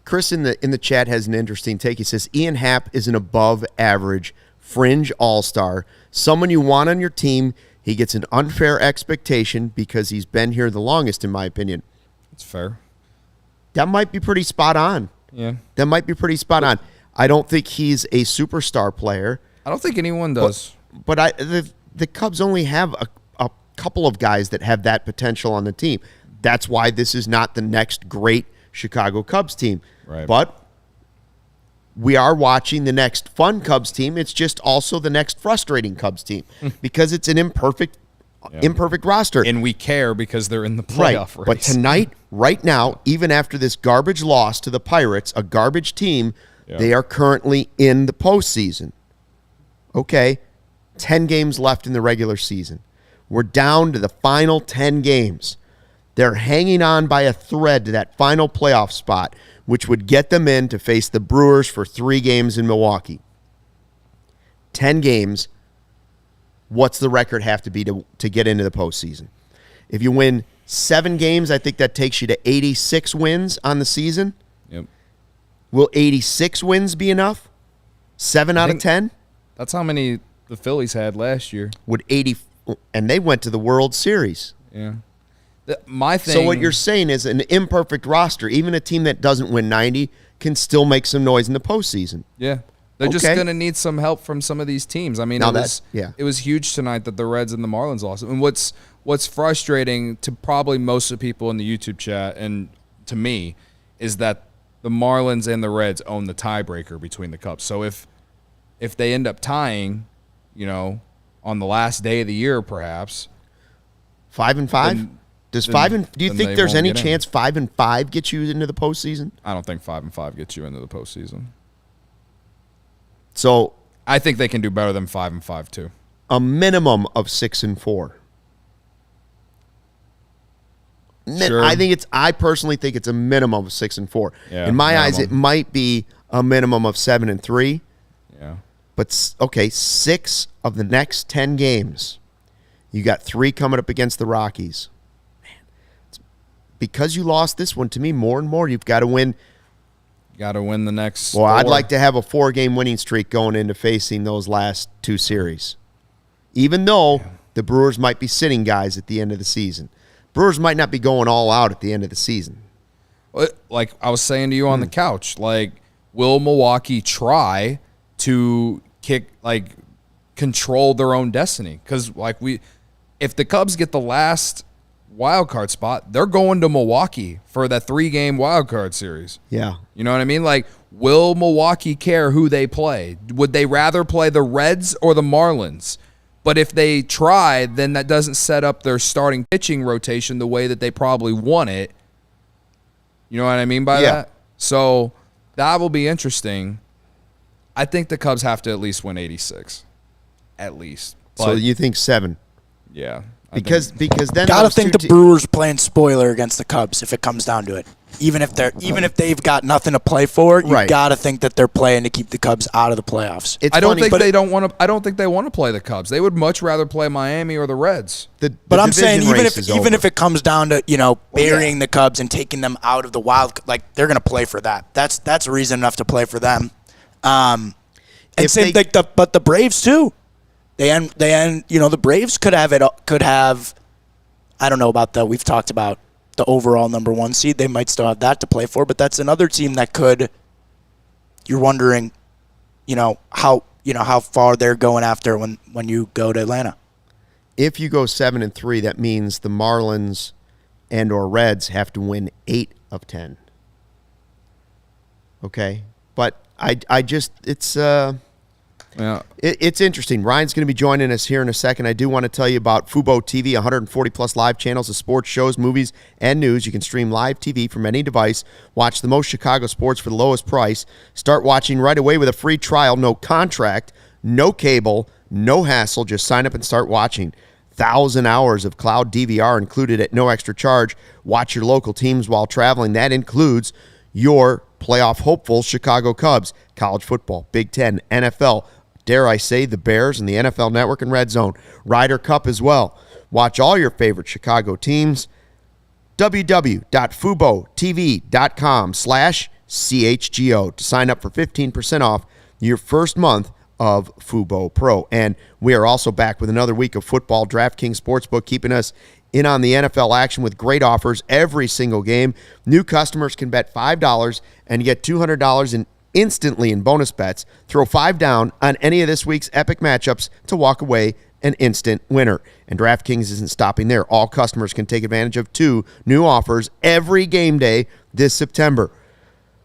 Chris in the chat has an interesting take. He says, Ian Happ is an above-average fringe all-star, someone you want on your team. He gets an unfair expectation because he's been here the longest, in my opinion. That's fair. That might be pretty spot on. Yeah. That might be pretty spot on. I don't think he's a superstar player. I don't think anyone does. But the Cubs only have a couple of guys that have that potential on the team. That's why this is not the next great Chicago Cubs team. Right. But we are watching the next fun Cubs team. It's just also the next frustrating Cubs team because it's an imperfect roster. And we care because they're in the playoff race. But tonight, right now, even after this garbage loss to the Pirates, a garbage team, they are currently in the postseason. Okay, 10 games left in the regular season. We're down to the final 10 games. They're hanging on by a thread to that final playoff spot, which would get them in to face the Brewers for 3 games in Milwaukee. 10 games. What's the record have to be to get into the postseason? If you win 7 games, I think that takes you to 86 wins on the season. Yep. Will 86 wins be enough? 7 out of 10? That's how many the Phillies had last year. And they went to the World Series. Yeah. My thing. So what you're saying is an imperfect roster, even a team that doesn't win 90, can still make some noise in the postseason. Yeah. They're just going to need some help from some of these teams. I mean, it was huge tonight that the Reds and the Marlins lost. And what's frustrating to probably most of the people in the YouTube chat and to me is that the Marlins and the Reds own the tiebreaker between the Cubs. So if they end up tying, on the last day of the year, perhaps. 5-5. Then- Do you then think they there's won't any get in. chance 5-5 gets you into the postseason? I don't think 5-5 gets you into the postseason. So I think they can do better than 5-5 too. a minimum of 6-4. Sure. I personally think it's a minimum of 6-4. Yeah, In my eyes, it minimum. might be a minimum of 7-3. Yeah. But okay, 6 of the next 10 games, you got 3 coming up against the Rockies. Man, because you lost this one, to me, more and more, you've got to win. Got to win the next. Well, I'd 4. like to have a 4-game winning streak going into facing those last 2 series. Even though the Brewers might be sitting guys at the end of the season. Brewers might not be going all out at the end of the season. Like I was saying to you on the couch, like, will Milwaukee try to control their own destiny? Because if the Cubs get the last wild card spot, they're going to Milwaukee for that 3-game wild card series. Yeah. You know what I mean? Like, will Milwaukee care who they play? Would they rather play the Reds or the Marlins? But if they try, then that doesn't set up their starting pitching rotation the way that they probably want it. You know what I mean by that? So that will be interesting. I think the Cubs have to at least win 86. At least. So But, you think 7. yeah. Because then Gotta those think two the Brewers playing spoiler against the Cubs if it comes down to it. Even if they've got nothing to play for, you Right. gotta think that they're playing to keep the Cubs out of the playoffs. It's I don't funny, think but they don't want to. I don't think they want to play the Cubs. They would much rather play Miami or the Reds. But I'm saying even even if it comes down to burying the Cubs and taking them out of the wild, like they're gonna play for that. That's a reason enough to play for them. And If same they- thing, but the Braves too. They end. The Braves could have. I don't know about that. We've talked about the overall number 1 seed. They might still have that to play for, but that's another team that could. You're wondering, how far they're going after when you go to Atlanta. if you go 7-3, that means the Marlins and or Reds have to win 8 of 10. Okay, but I just it's Yeah. It's interesting. Ryan's going to be joining us here in a second. I do want to tell you about Fubo TV, 140-plus live channels of sports, shows, movies, and news. You can stream live TV from any device. Watch the most Chicago sports for the lowest price. Start watching right away with a free trial, no contract, no cable, no hassle. Just sign up and start watching. 1,000 hours of cloud DVR included at no extra charge. Watch your local teams while traveling. That includes your playoff hopeful Chicago Cubs, college football, Big Ten, NFL, dare I say, the Bears and the NFL Network and Red Zone. Ryder Cup as well. Watch all your favorite Chicago teams. www.FuboTV.com/CHGO to sign up for 15% off your first month of Fubo Pro. And we are also back with another week of football. DraftKings Sportsbook keeping us in on the NFL action with great offers every single game. New customers can bet $5 and get $200 instantly in bonus bets. Throw $5 down on any of this week's epic matchups to walk away an instant winner. And DraftKings isn't stopping there. All customers can take advantage of 2 new offers every game day this September.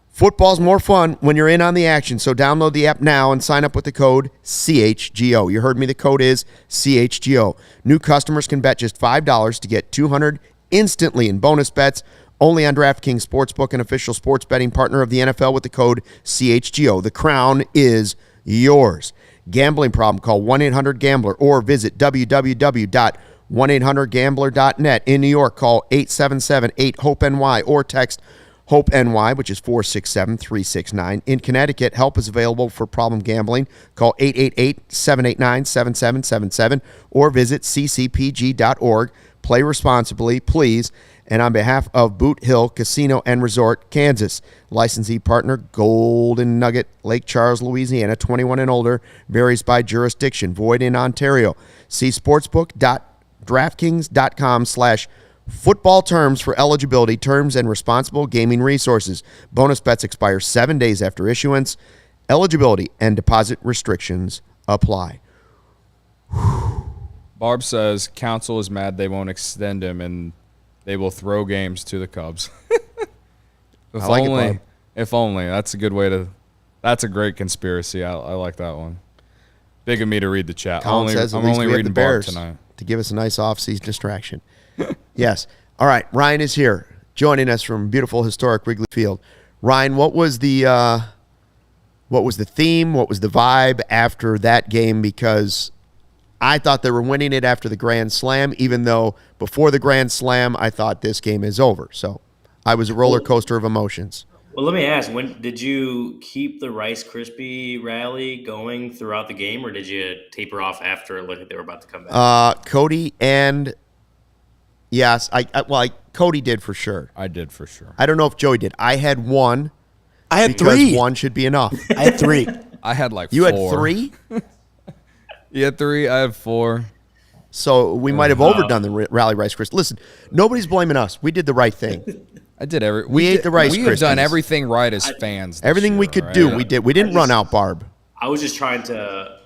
Football's more fun when you're in on the action, so download the app now and sign up with the code CHGO. You heard me, the code is CHGO. New customers can bet just $5 to get $200 instantly in bonus bets. Only on DraftKings Sportsbook, an official sports betting partner of the NFL, with the code CHGO. The crown is yours. Gambling problem? Call 1-800-GAMBLER or visit www.1800gambler.net. In New York, call 877-8-HOPE-NY or text HOPE-NY, which is 467-369. In Connecticut, help is available for problem gambling. Call 888-789-7777 or visit ccpg.org. Play responsibly, please. And on behalf of Boot Hill Casino and Resort, Kansas, licensee partner Golden Nugget, Lake Charles, Louisiana, 21 and older, varies by jurisdiction, void in Ontario. See sportsbook.draftkings.com/football terms for eligibility, terms, and responsible gaming resources. Bonus bets expire 7 days after issuance. Eligibility and deposit restrictions apply. Barb says council is mad they won't extend him and they will throw games to the Cubs. I like it, Barb. If only. That's a good way to. That's a great conspiracy. I like that one. Big of me to read the chat. Colin says I'm at least only we have reading the Bears Barb tonight. to give us a nice off-season distraction. Yes. All right. Ryan is here, joining us from beautiful, historic Wrigley Field. Ryan, what was the theme? What was the vibe after that game? Because I thought they were winning it after the Grand Slam, even though before the Grand Slam, I thought this game is over. So I was a roller coaster of emotions. Well, let me ask, when did you keep the Rice Krispie rally going throughout the game, or did you taper off after it looked like they were about to come back? Cody and yes, Cody did for sure. I did for sure. I don't know if Joey did. I had one. I had because 3. one should be enough. I had 3. I had like You 4. had 3? You had 3. I had 4. So we might have overdone the Rally Rice Krispies. Listen, nobody's blaming us. We did the right thing. I did We ate the Rice We have done Krispies. everything right as fans. this Everything we year, could right? do, we did. We didn't run out Barb. I was just trying to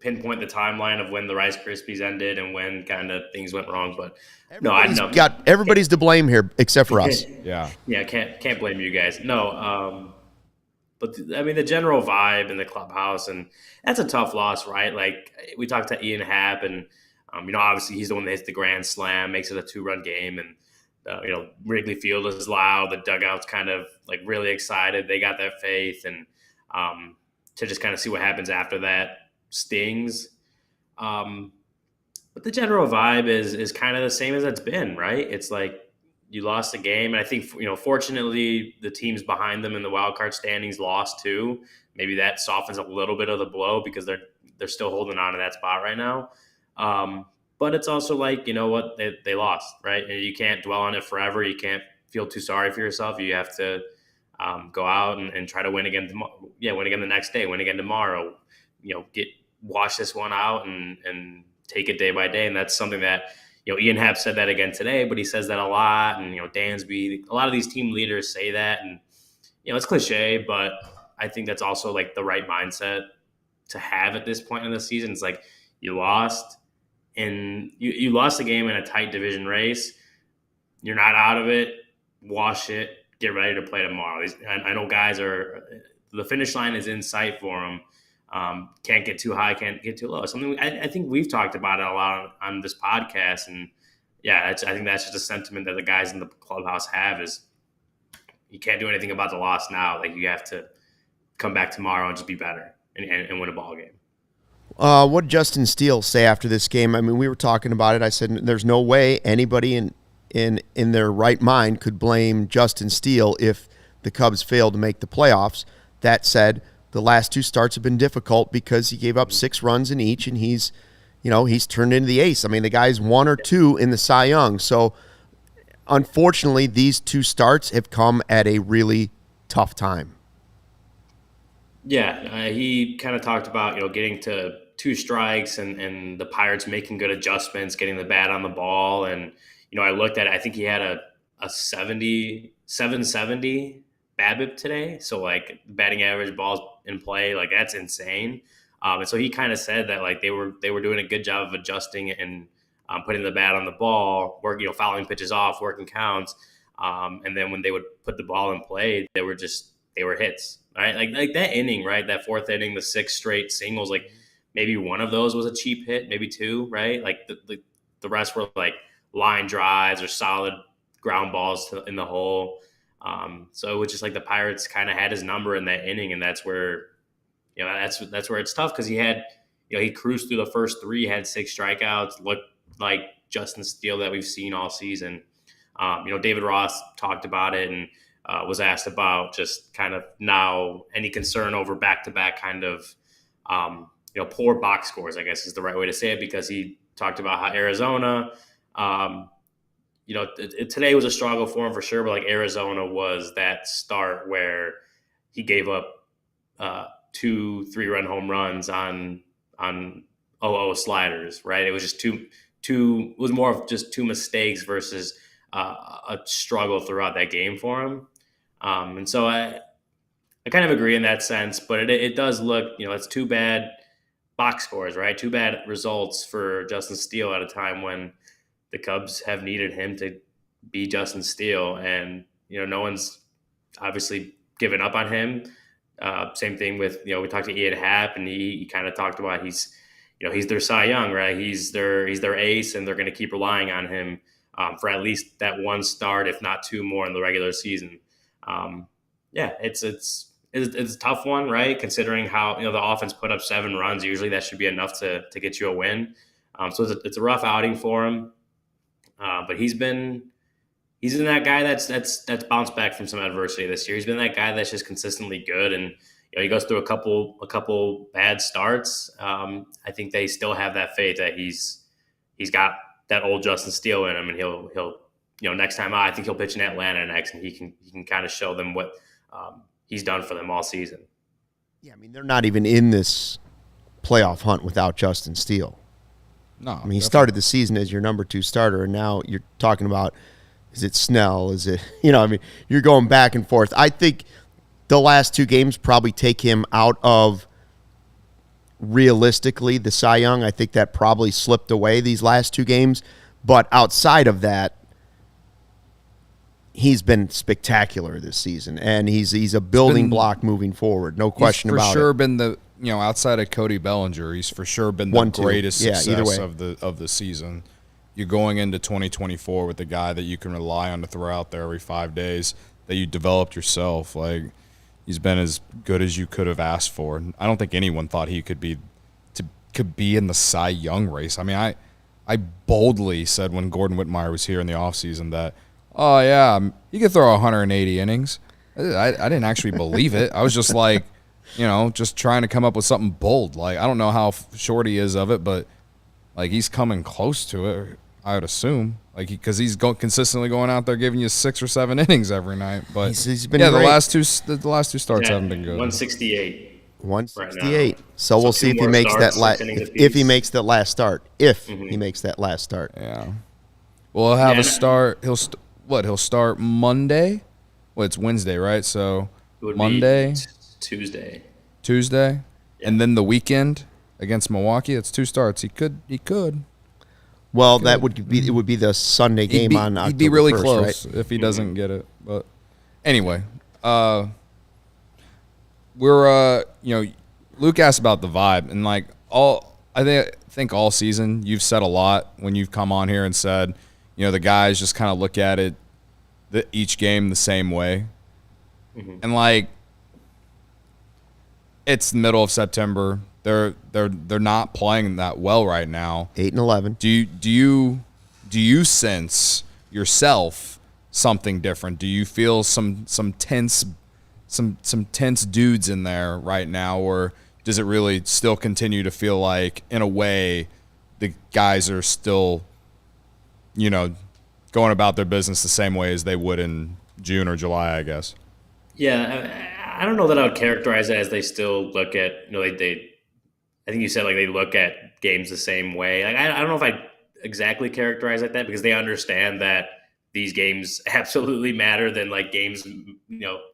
pinpoint the timeline of when the Rice Krispies ended and when kind of things went wrong. But no, I know. Everybody's to blame here except for us. Yeah. Yeah, can't blame you guys. No, but I mean the general vibe in the clubhouse, and that's a tough loss, right? Like we talked to Ian Happ, and obviously he's the one that hits the grand slam, makes it a 2-run game, and Wrigley Field is loud. The dugout's kind of like really excited. They got that faith, and to just kind of see what happens after that stings. But the general vibe is kind of the same as it's been, right? It's like you lost the game, and I think fortunately the teams behind them in the wild card standings lost too. Maybe that softens a little bit of the blow because they're still holding on to that spot right now. But it's also like, you know what, they lost, right? And you can't dwell on it forever. You can't feel too sorry for yourself. You have to go out and try to win again tomorrow. Yeah, win again the next day, win again tomorrow. Wash this one out and take it day by day. And that's something that, Ian Happ said that again today, but he says that a lot. And, Dansby, a lot of these team leaders say that. And, it's cliche, but I think that's also like the right mindset to have at this point in the season. It's like you lost. And you lost the game in a tight division race. You're not out of it. Wash it. Get ready to play tomorrow. I know guys the finish line is in sight for them. Can't get too high, can't get too low. Something I think we've talked about it a lot on this podcast. And yeah, I think that's just a sentiment that the guys in the clubhouse have is you can't do anything about the loss now. Like you have to come back tomorrow and just be better and win a ball game. What did Justin Steele say after this game? I mean, we were talking about it. I said there's no way anybody in their right mind could blame Justin Steele if the Cubs failed to make the playoffs. That said, the last 2 starts have been difficult because he gave up 6 runs in each, and he's turned into the ace. I mean, the guy's 1 or 2 in the Cy Young. So, unfortunately, these 2 starts have come at a really tough time. Yeah, he kind of talked about, getting to 2 strikes and the Pirates making good adjustments, getting the bat on the ball. And, I looked at it. I think he had a 770 BABIP today. So, like, batting average, balls in play, like, that's insane. And so he kind of said that, like, they were doing a good job of adjusting and putting the bat on the ball, fouling pitches off, working counts. And then when they would put the ball in play, they were hits. Right, like that inning, right? That 4th inning, the 6 straight singles, like maybe one of those was a cheap hit, maybe 2, right? Like the rest were like line drives or solid ground balls in the hole. So it was just like the Pirates kind of had his number in that inning, and that's where, that's where it's tough because he had, he cruised through the first 3, had 6 strikeouts, looked like Justin Steele that we've seen all season. David Ross talked about it and was asked about just kind of now any concern over back-to-back kind of, poor box scores, I guess is the right way to say it, because he talked about how Arizona, today was a struggle for him for sure, but like Arizona was that start where he gave up 2 3-run home runs on 0-0 sliders, right? It was just it was more of just 2 mistakes versus a struggle throughout that game for him. And so I kind of agree in that sense, but it does look, it's 2 bad box scores, right? 2 bad results for Justin Steele at a time when the Cubs have needed him to be Justin Steele. And, no one's obviously given up on him. Same thing with, we talked to Ian Happ, and he kind of talked about he's their Cy Young, right? He's their ace, and they're going to keep relying on him for at least that one start, if not two more in the regular season. It's a tough one, right? Considering how the offense put up 7 runs, usually that should be enough to get you a win. So it's a rough outing for him, but he's been that guy that's bounced back from some adversity this year. He's been that guy that's just consistently good, and he goes through a couple bad starts. I think they still have that faith that he's got that old Justin Steele in him, and he'll next time out, I think he'll pitch in Atlanta next, and he can kind of show them what he's done for them all season. Yeah, I mean, they're not even in this playoff hunt without Justin Steele. No, I mean, he started the season as your number 2 starter, and now you're talking about, is it Snell? Is it, I mean, you're going back and forth. I think the last 2 games probably take him out of, realistically, the Cy Young. I think that probably slipped away these last 2 games. But outside of that, he's been spectacular this season, and he's a building block moving forward. No question about it. He's for sure been the, outside of Cody Bellinger, he's for sure been the greatest success of the season. You're going into 2024 with a guy that you can rely on to throw out there every 5 days that you developed yourself. Like, he's been as good as you could have asked for. I don't think anyone thought he could be in the Cy Young race. I mean, I boldly said when Gordon Whitmire was here in the offseason that, oh, yeah, he could throw 180 innings. I didn't actually believe it. I was just like, just trying to come up with something bold. Like, I don't know how short he is of it, but, like, he's coming close to it, I would assume. Like, because he's consistently going out there giving you 6 or 7 innings every night. But, he's been great. the last two starts haven't been good. 168. 168. Right, so we'll see if he makes that if he makes that last start. He makes that last start. Yeah. Well, he'll have a start. He'll start Monday? Well, it's Wednesday, right? So Monday, Tuesday. Yeah. And then the weekend against Milwaukee. It's 2 starts. He could. Well, that would be the Sunday game on October 1st. He'd be really close, right? If he doesn't get it. But anyway, we're Luke asked about the vibe, and like I think all season you've said a lot when you've come on here and said, the guys just kind of look at it each game the same way. Mm-hmm. And like, it's the middle of September. They're not playing that well right now. 8-11. Do you sense yourself something different? Do you feel some tense dudes in there right now, or does it really still continue to feel like, in a way, the guys are still, going about their business the same way as they would in June or July, I guess? Yeah, I don't know that I would characterize it as they still look at, I think you said like they look at games the same way. Like, I don't know if I exactly characterize it like that, because they understand that these games absolutely matter than like games,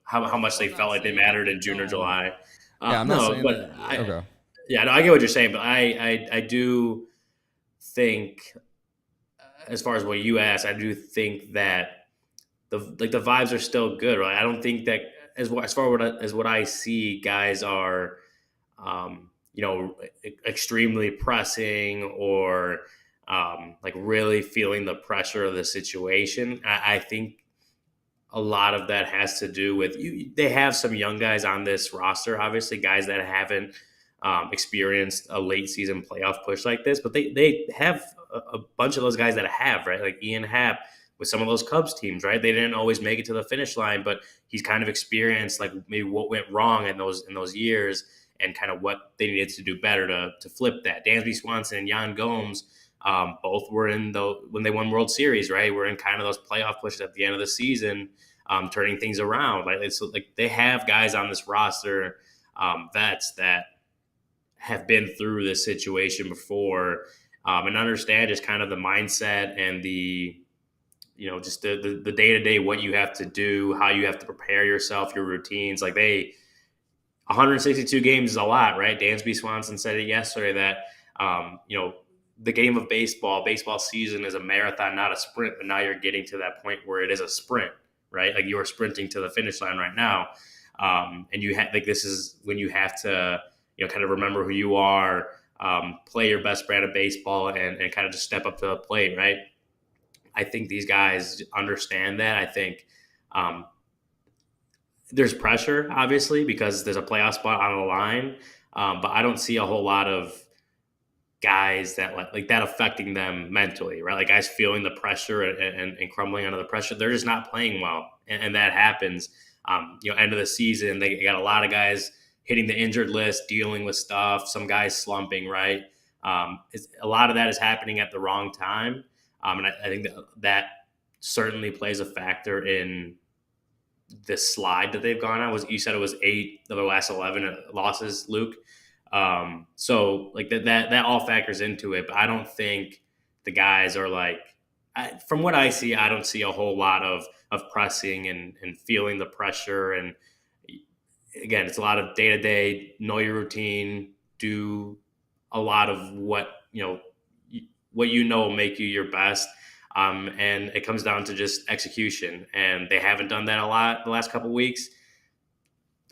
how much they felt like they mattered in June or July. Yeah, I'm not saying but that. Okay. Yeah, no, I get what you're saying, but I do think, as far as what you asked, I do think that the vibes are still good, right? I don't think that as far as what I see, guys are, extremely pressing or like really feeling the pressure of the situation. I think a lot of that has to do with they have some young guys on this roster, obviously guys that haven't experienced a late season playoff push like this, but they have a bunch of those guys that have, right? Like Ian Happ with some of those Cubs teams, right? They didn't always make it to the finish line, but he's kind of experienced like maybe what went wrong in those years and kind of what they needed to do better to flip that. Dansby Swanson and Yan Gomes both were when they won World Series, right? We're in kind of those playoff pushes at the end of the season, turning things around. Right? It's like they have guys on this roster, vets that have been through this situation before, and understand just kind of the mindset and the, just the day-to-day, what you have to do, how you have to prepare yourself, your routines. Like 162 games is a lot, right? Dansby Swanson said it yesterday that, the game of baseball season is a marathon, not a sprint, but now you're getting to that point where it is a sprint, right? Like you are sprinting to the finish line right now. And you have this is when you have to kind of remember who you are, play your best brand of baseball, and kind of just step up to the plate, right? I think these guys understand that. I think there's pressure, obviously, because there's a playoff spot on the line, but I don't see a whole lot of guys that like that affecting them mentally, right? Like guys feeling the pressure and crumbling under the pressure. They're just not playing well, and that happens. End of the season, they got a lot of guys hitting the injured list, dealing with stuff. Some guys slumping, right? A lot of that is happening at the wrong time, and I think that certainly plays a factor in the slide that they've gone on. You said it was 8 of the last 11 losses, Luke. So like that all factors into it, but I don't think the guys are from what I see, I don't see a whole lot of pressing and feeling the pressure. And again, it's a lot of day-to-day, know your routine, do a lot of what will make you your best. And it comes down to just execution, and they haven't done that a lot the last couple of weeks.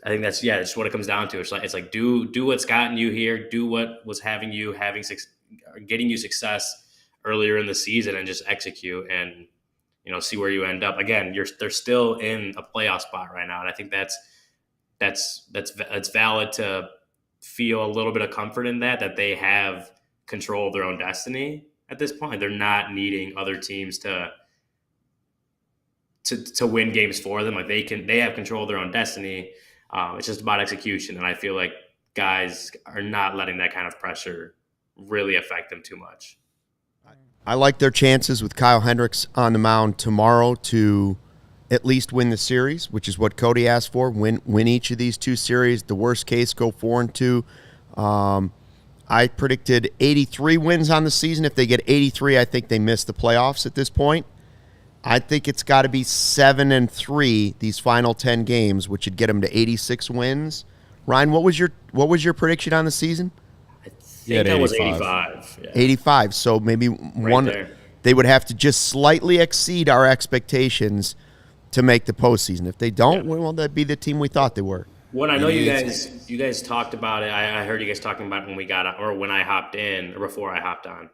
I think that's what it comes down to. It's like do what's gotten you here, do what was getting you success earlier in the season, and just execute and see where you end up. Again, they're still in a playoff spot right now, and I think that's valid to feel a little bit of comfort in that they have control of their own destiny at this point. They're not needing other teams to win games for them. Like they have control of their own destiny. It's just about execution, and I feel like guys are not letting that kind of pressure really affect them too much. I like their chances with Kyle Hendricks on the mound tomorrow to at least win the series, which is what Cody asked for. Win each of these 2 series. The worst case, go 4-2. I predicted 83 wins on the season. If they get 83, I think they miss the playoffs at this point. I think it's got to be 7-3 these final 10 games, which would get them to 86 wins. Ryan, what was your prediction on the season? I think that was 85. Yeah. 85. So maybe they would have to just slightly exceed our expectations to make the postseason. If they don't, well, that'd be the team we thought they were. When I know you guys talked about it, I heard you guys talking about it when we got on, or when I hopped in, or before I hopped on.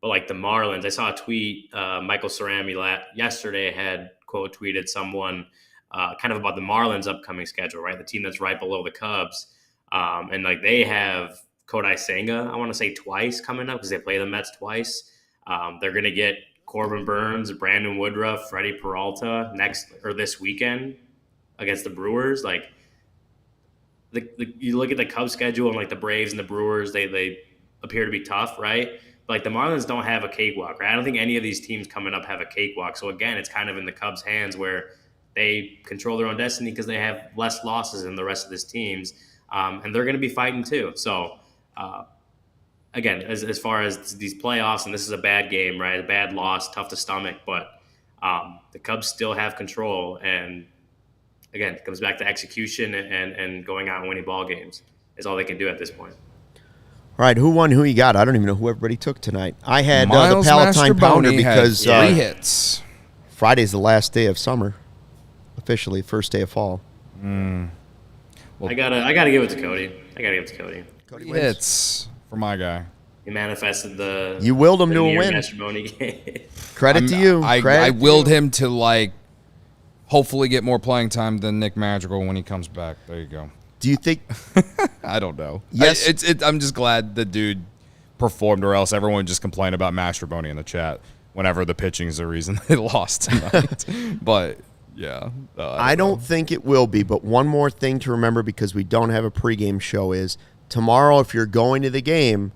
But like the Marlins, I saw a tweet. Michael Cerami yesterday had quote tweeted someone kind of about the Marlins' upcoming schedule, right? The team that's right below the Cubs, and like they have Kodai Senga, I want to say twice coming up because they play the Mets twice. They're going to get Corbin Burns, Brandon Woodruff, Freddie Peralta this weekend against the Brewers. Like you look at the Cubs schedule and like the Braves and the Brewers, they appear to be tough, right? But like the Marlins don't have a cakewalk, right? I don't think any of these teams coming up have a cakewalk. So again, it's kind of in the Cubs' hands where they control their own destiny because they have less losses than the rest of these teams, and they're going to be fighting too. So again, as far as these playoffs, and this is a bad game, right? A bad loss, tough to stomach, but the Cubs still have control. And again, it comes back to execution and going out and winning ball games is all they can do at this point. All right, who won? Who you got? I don't even know who everybody took tonight. I had the Miles Palatine Pounder because 3 hits. Friday's the last day of summer, officially first day of fall. Well, I gotta give it to Cody. Cody 3 wins. hits for my guy. He manifested You willed him to a win. game. Credit to you. I willed him to hopefully get more playing time than Nick Madrigal when he comes back. There you go. Do you think? I don't know. Yes. I'm just glad the dude performed, or else everyone would just complain about Mastroboni in the chat whenever the pitching is the reason they lost tonight. But yeah, I don't think it will be. But one more thing to remember, because we don't have a pregame show, is tomorrow, if you're going to the game,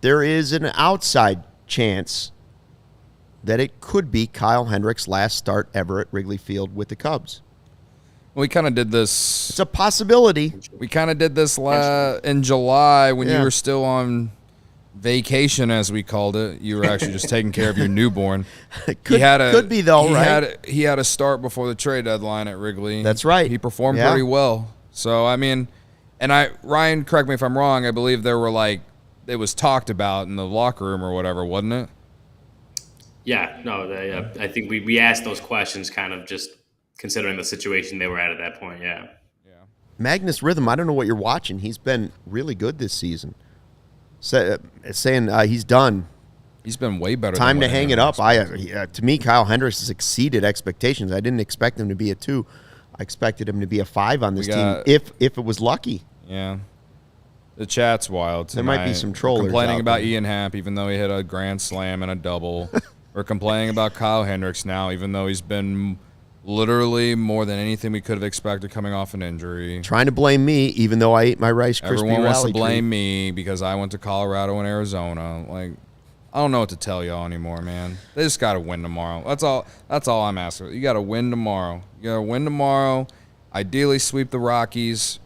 there is an outside chance that it could be Kyle Hendricks' last start ever at Wrigley Field with the Cubs. We kind of did this. It's a possibility. We kind of did this in July when you were still on vacation, as we called it. You were actually just taking care of your newborn. Could be though, right? He had a start before the trade deadline at Wrigley. That's right. He performed pretty well. So I mean, Ryan, correct me if I'm wrong. I believe there were it was talked about in the locker room or whatever, wasn't it? Yeah, no, I think we asked those questions kind of just considering the situation they were at that point. Yeah. Magnus Rhythm, I don't know what you're watching. He's been really good this season. Saying he's done. He's been way better. Time than to hang it up. To me, Kyle Hendricks has exceeded expectations. I didn't expect him to be a 2. I expected him to be a 5 on this team if it was lucky. Yeah. The chat's wild tonight. There might be some trollers complaining out about there. Ian Happ, even though he hit a grand slam and a double. We're complaining about Kyle Hendricks now, even though he's been literally more than anything we could have expected coming off an injury. Trying to blame me, even though I ate my Rice Krispie Everyone wants to Rally blame treat. me because I went to Colorado and Arizona. Like, I don't know what to tell y'all anymore, man. They just got to win tomorrow. That's all I'm asking. You got to win tomorrow. You got to win tomorrow. Ideally, sweep the Rockies.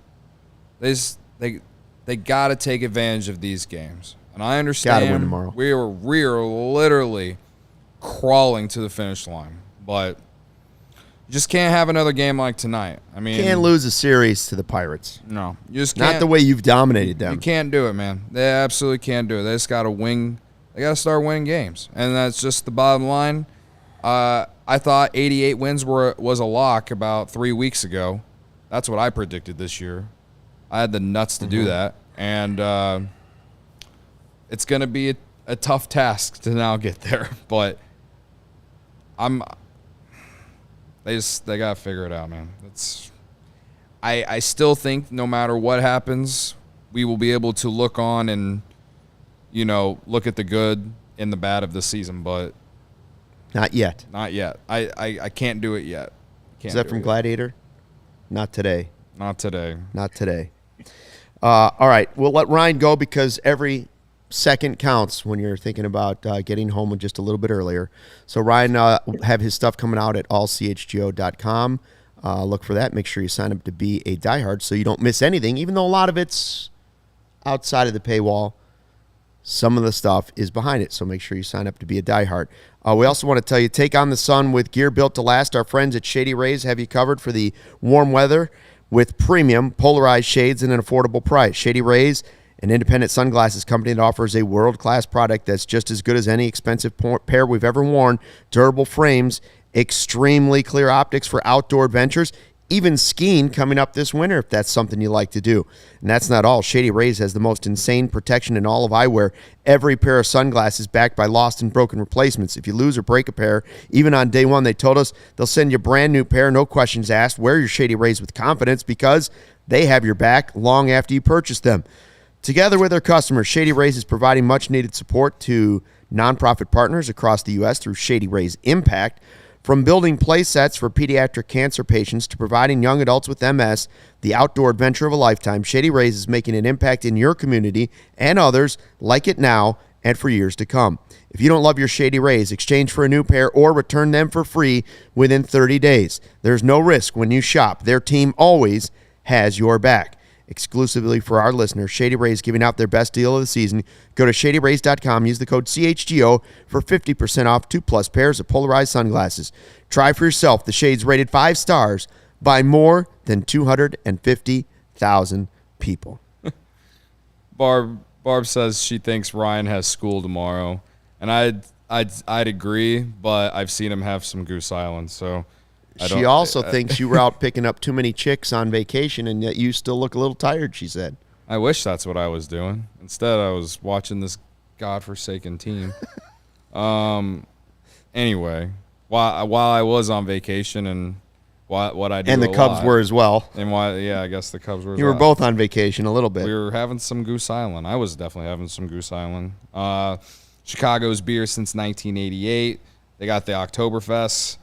They got to take advantage of these games. And I understand. Got to win tomorrow. We're literally crawling to the finish line, but you just can't have another game like tonight. I mean, Can't lose a series to the Pirates. No, you just can't. Not the way you've dominated them. You can't do it, man. They absolutely can't do it. They just got to win. They got to start winning games, and that's just the bottom line. I thought 88 wins was a lock about 3 weeks ago. That's what I predicted this year. I had the nuts to do that, and it's going to be a tough task to now get there. But they got to figure it out, man. I still think no matter what happens, we will be able to look on and look at the good and the bad of the season, but Not yet. not yet. I can't do it yet. Is that from Gladiator? Not today. Not today. Not today. All right. We'll let Ryan go because every second counts when you're thinking about getting home just a little bit earlier. So Ryan have his stuff coming out at allchgo.com. Look for that. Make sure you sign up to be a diehard so you don't miss anything, even though a lot of it's outside of the paywall. Some of the stuff is behind it, so make sure you sign up to be a diehard. We also want to tell you, take on the sun with gear built to last. Our friends at Shady Rays have you covered for the warm weather with premium polarized shades at an affordable price. Shady Rays, an independent sunglasses company that offers a world-class product that's just as good as any expensive pair we've ever worn. Durable frames, extremely clear optics for outdoor adventures, even skiing coming up this winter if that's something you like to do. And that's not all. Shady Rays has the most insane protection in all of eyewear. Every pair of sunglasses backed by lost and broken replacements. If you lose or break a pair, even on day one, they told us they'll send you a brand new pair, no questions asked. Wear your Shady Rays with confidence because they have your back long after you purchase them. Together with their customers, Shady Rays is providing much-needed support to nonprofit partners across the U.S. through Shady Rays Impact. From building play sets for pediatric cancer patients to providing young adults with MS the outdoor adventure of a lifetime, Shady Rays is making an impact in your community and others like it now and for years to come. If you don't love your Shady Rays, exchange for a new pair or return them for free within 30 days. There's no risk when you shop. Their team always has your back. Exclusively for our listeners, Shady Rays giving out their best deal of the season. Go to ShadyRays.com. Use the code CHGO for 50% off 2+ pairs of polarized sunglasses. Try for yourself the shades rated 5 stars by more than 250,000 people. Barb says she thinks Ryan has school tomorrow, and I'd agree, but I've seen him have some Goose Island, so. She also thinks you were out picking up too many chicks on vacation and yet you still look a little tired, she said. I wish that's what I was doing. Instead, I was watching this godforsaken team. Anyway, while I was on vacation and what I did, and the Cubs were as well. And I guess the Cubs were. You were both on vacation a little bit. We were having some Goose Island. I was definitely having some Goose Island. Chicago's beer since 1988. They got the Oktoberfest.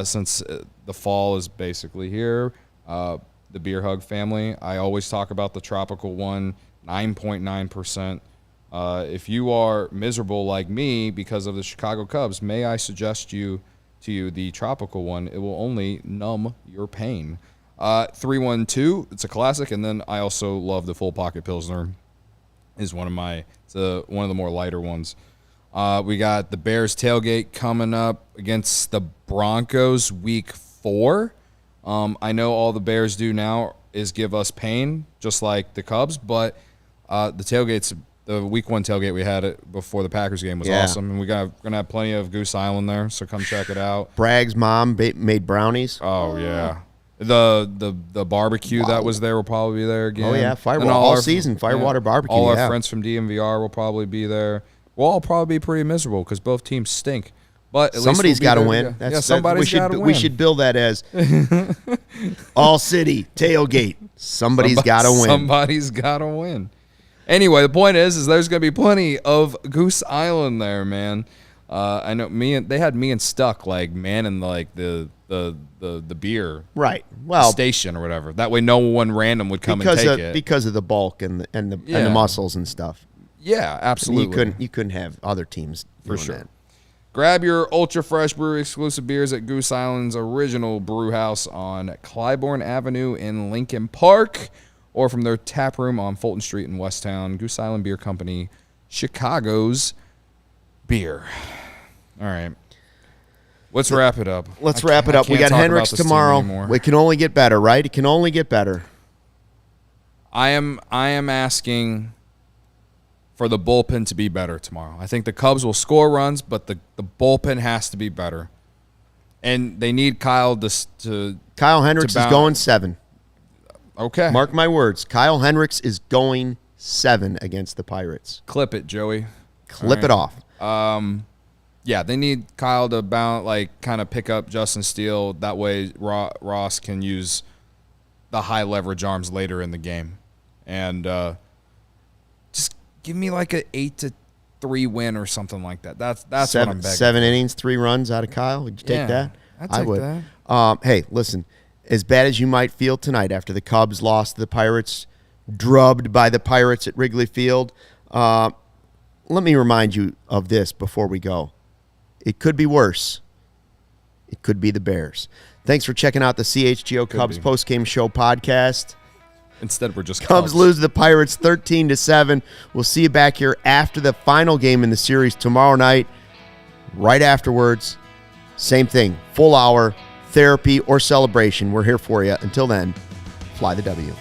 Since the fall is basically here, the Beer Hug family. I always talk about the tropical one, 9.9%. If you are miserable like me because of the Chicago Cubs, may I suggest to you the tropical one? It will only numb your pain. 312, it's a classic, and then I also love the Full Pocket Pilsner. Is one of the more lighter ones. We got the Bears tailgate coming up against the Broncos week 4. I know all the Bears do now is give us pain, just like the Cubs, but the tailgate's the week 1 tailgate we had it before the Packers game was awesome, and we're gonna have plenty of Goose Island there, so come check it out. Bragg's mom made brownies. Oh yeah, the barbecue that was there will probably be there again. Oh yeah, all season Firewater barbecue. All our friends from DMVR will probably be there. We'll all probably be pretty miserable because both teams stink. But somebody's got to win. Somebody's got to win. We should bill that as all city tailgate. Somebody's got to win. Somebody's got to win. Anyway, the point is there's going to be plenty of Goose Island there, man. I know they had me and Stuck like manning like the beer station or whatever. That way, no one random would come and take it because of the bulk and the muscles and stuff. Yeah, absolutely. You couldn't have other teams for sure. That. Grab your ultra fresh brewery exclusive beers at Goose Island's original brew house on Clybourne Avenue in Lincoln Park, or from their tap room on Fulton Street in Westtown. Goose Island Beer Company, Chicago's beer. All right. Let's wrap it up. We got Hendricks tomorrow. It can only get better, right? It can only get better. I am asking for the bullpen to be better tomorrow. I think the Cubs will score runs, but the bullpen has to be better. And they need Kyle Hendricks is going 7. Okay. Mark my words. Kyle Hendricks is going 7 against the Pirates. Clip it, Joey. Clip it off. Yeah, they need Kyle to kind of pick up Justin Steele. That way Ross can use the high leverage arms later in the game. And just give me like an 8-3 win or something like that. That's what I'm begging. 7 innings, 3 runs out of Kyle. Would you take that? I would. That. Hey, listen. As bad as you might feel tonight after the Cubs lost to the Pirates, drubbed by the Pirates at Wrigley Field, let me remind you of this before we go. It could be worse. It could be the Bears. Thanks for checking out the CHGO Cubs Postgame Show podcast. Instead, we're just Cubs lose to the Pirates 13-7. We'll see you back here after the final game in the series tomorrow night. Right afterwards, same thing, full hour, therapy or celebration. We're here for you. Until then, fly the W.